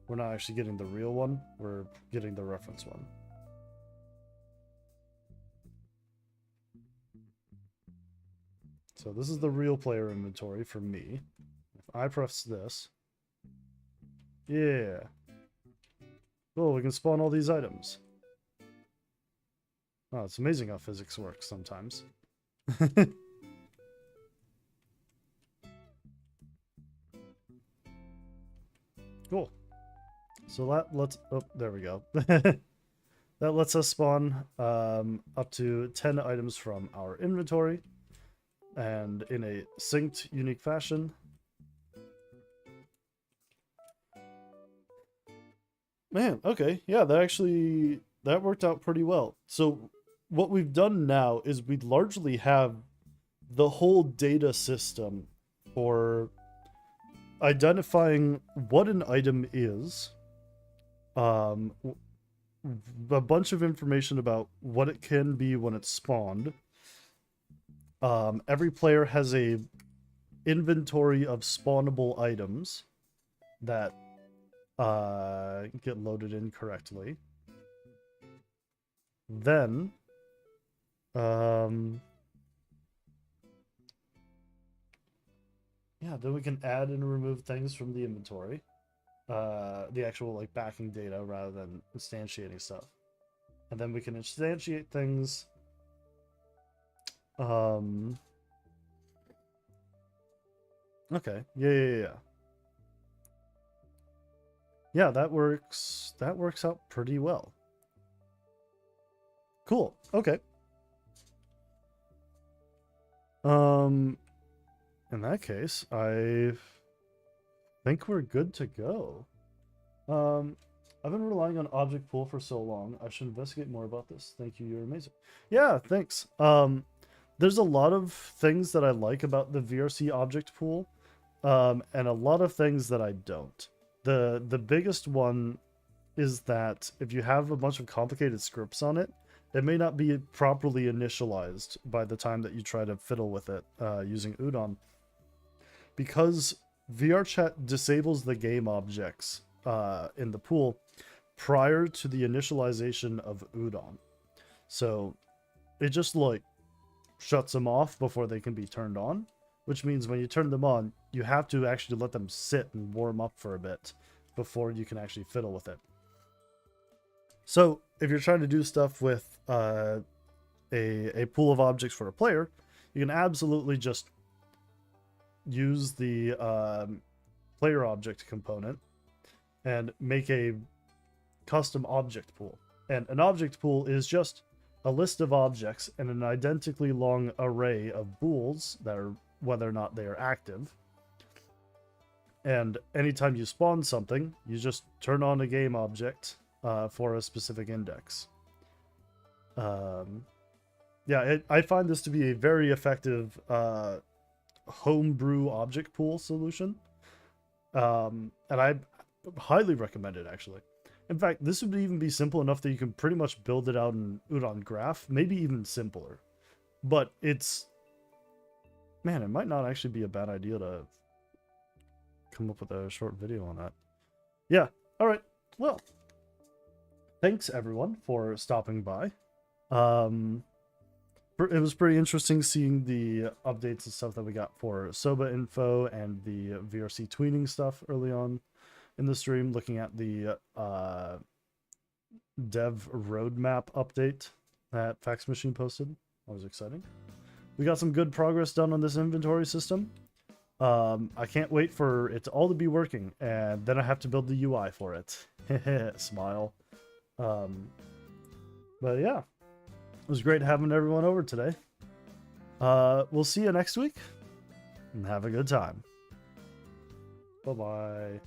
we're not actually getting the real one. We're getting the reference one. So this is the real player inventory for me. If I press this, yeah. Oh, we can spawn all these items. Oh, it's amazing how physics works sometimes. Cool. So oh, there we go. That lets us spawn up to 10 items from our inventory, and in a synced, unique fashion. Man, okay, yeah, that worked out pretty well. So what we've done now is we largely have the whole data system for identifying what an item is, a bunch of information about what it can be when it's spawned. Every player has a inventory of spawnable items that get loaded in correctly. Then yeah, then we can add and remove things from the inventory. The actual like backing data rather than instantiating stuff. And then we can instantiate things. Okay. Yeah. Yeah, that works out pretty well. Cool. Okay. In that case, I think we're good to go. I've been relying on object pool for so long. I should investigate more about this. Thank you. You're amazing. Yeah, thanks. There's a lot of things that I like about the VRC object pool, and a lot of things that I don't. The biggest one is that if you have a bunch of complicated scripts on it, it may not be properly initialized by the time that you try to fiddle with it using Udon. Because VRChat disables the game objects in the pool prior to the initialization of Udon. So it just like shuts them off before they can be turned on, which means when you turn them on, you have to actually let them sit and warm up for a bit before you can actually fiddle with it. So if you're trying to do stuff with a pool of objects for a player, you can absolutely just use the player object component and make a custom object pool. And an object pool is just a list of objects and an identically long array of bools that are whether or not they are active. And anytime you spawn something, you just turn on a game object for a specific index. Yeah, I find this to be a very effective homebrew object pool solution. And I highly recommend it, actually. In fact, this would even be simple enough that you can pretty much build it out in Udon Graph, maybe even simpler. But it's... Man, it might not actually be a bad idea to come up with a short video on that. Yeah, alright. Well, thanks everyone for stopping by. It was pretty interesting seeing the updates and stuff that we got for SOBA info and the VRC tweening stuff early on in the stream, looking at the dev roadmap update that Fax Machine posted. That was exciting. We got some good progress done on this inventory system. I can't wait for it all to be working, and then I have to build the UI for it. Smile. But yeah, it was great having everyone over today. We'll see you next week, and have a good time. Bye-bye.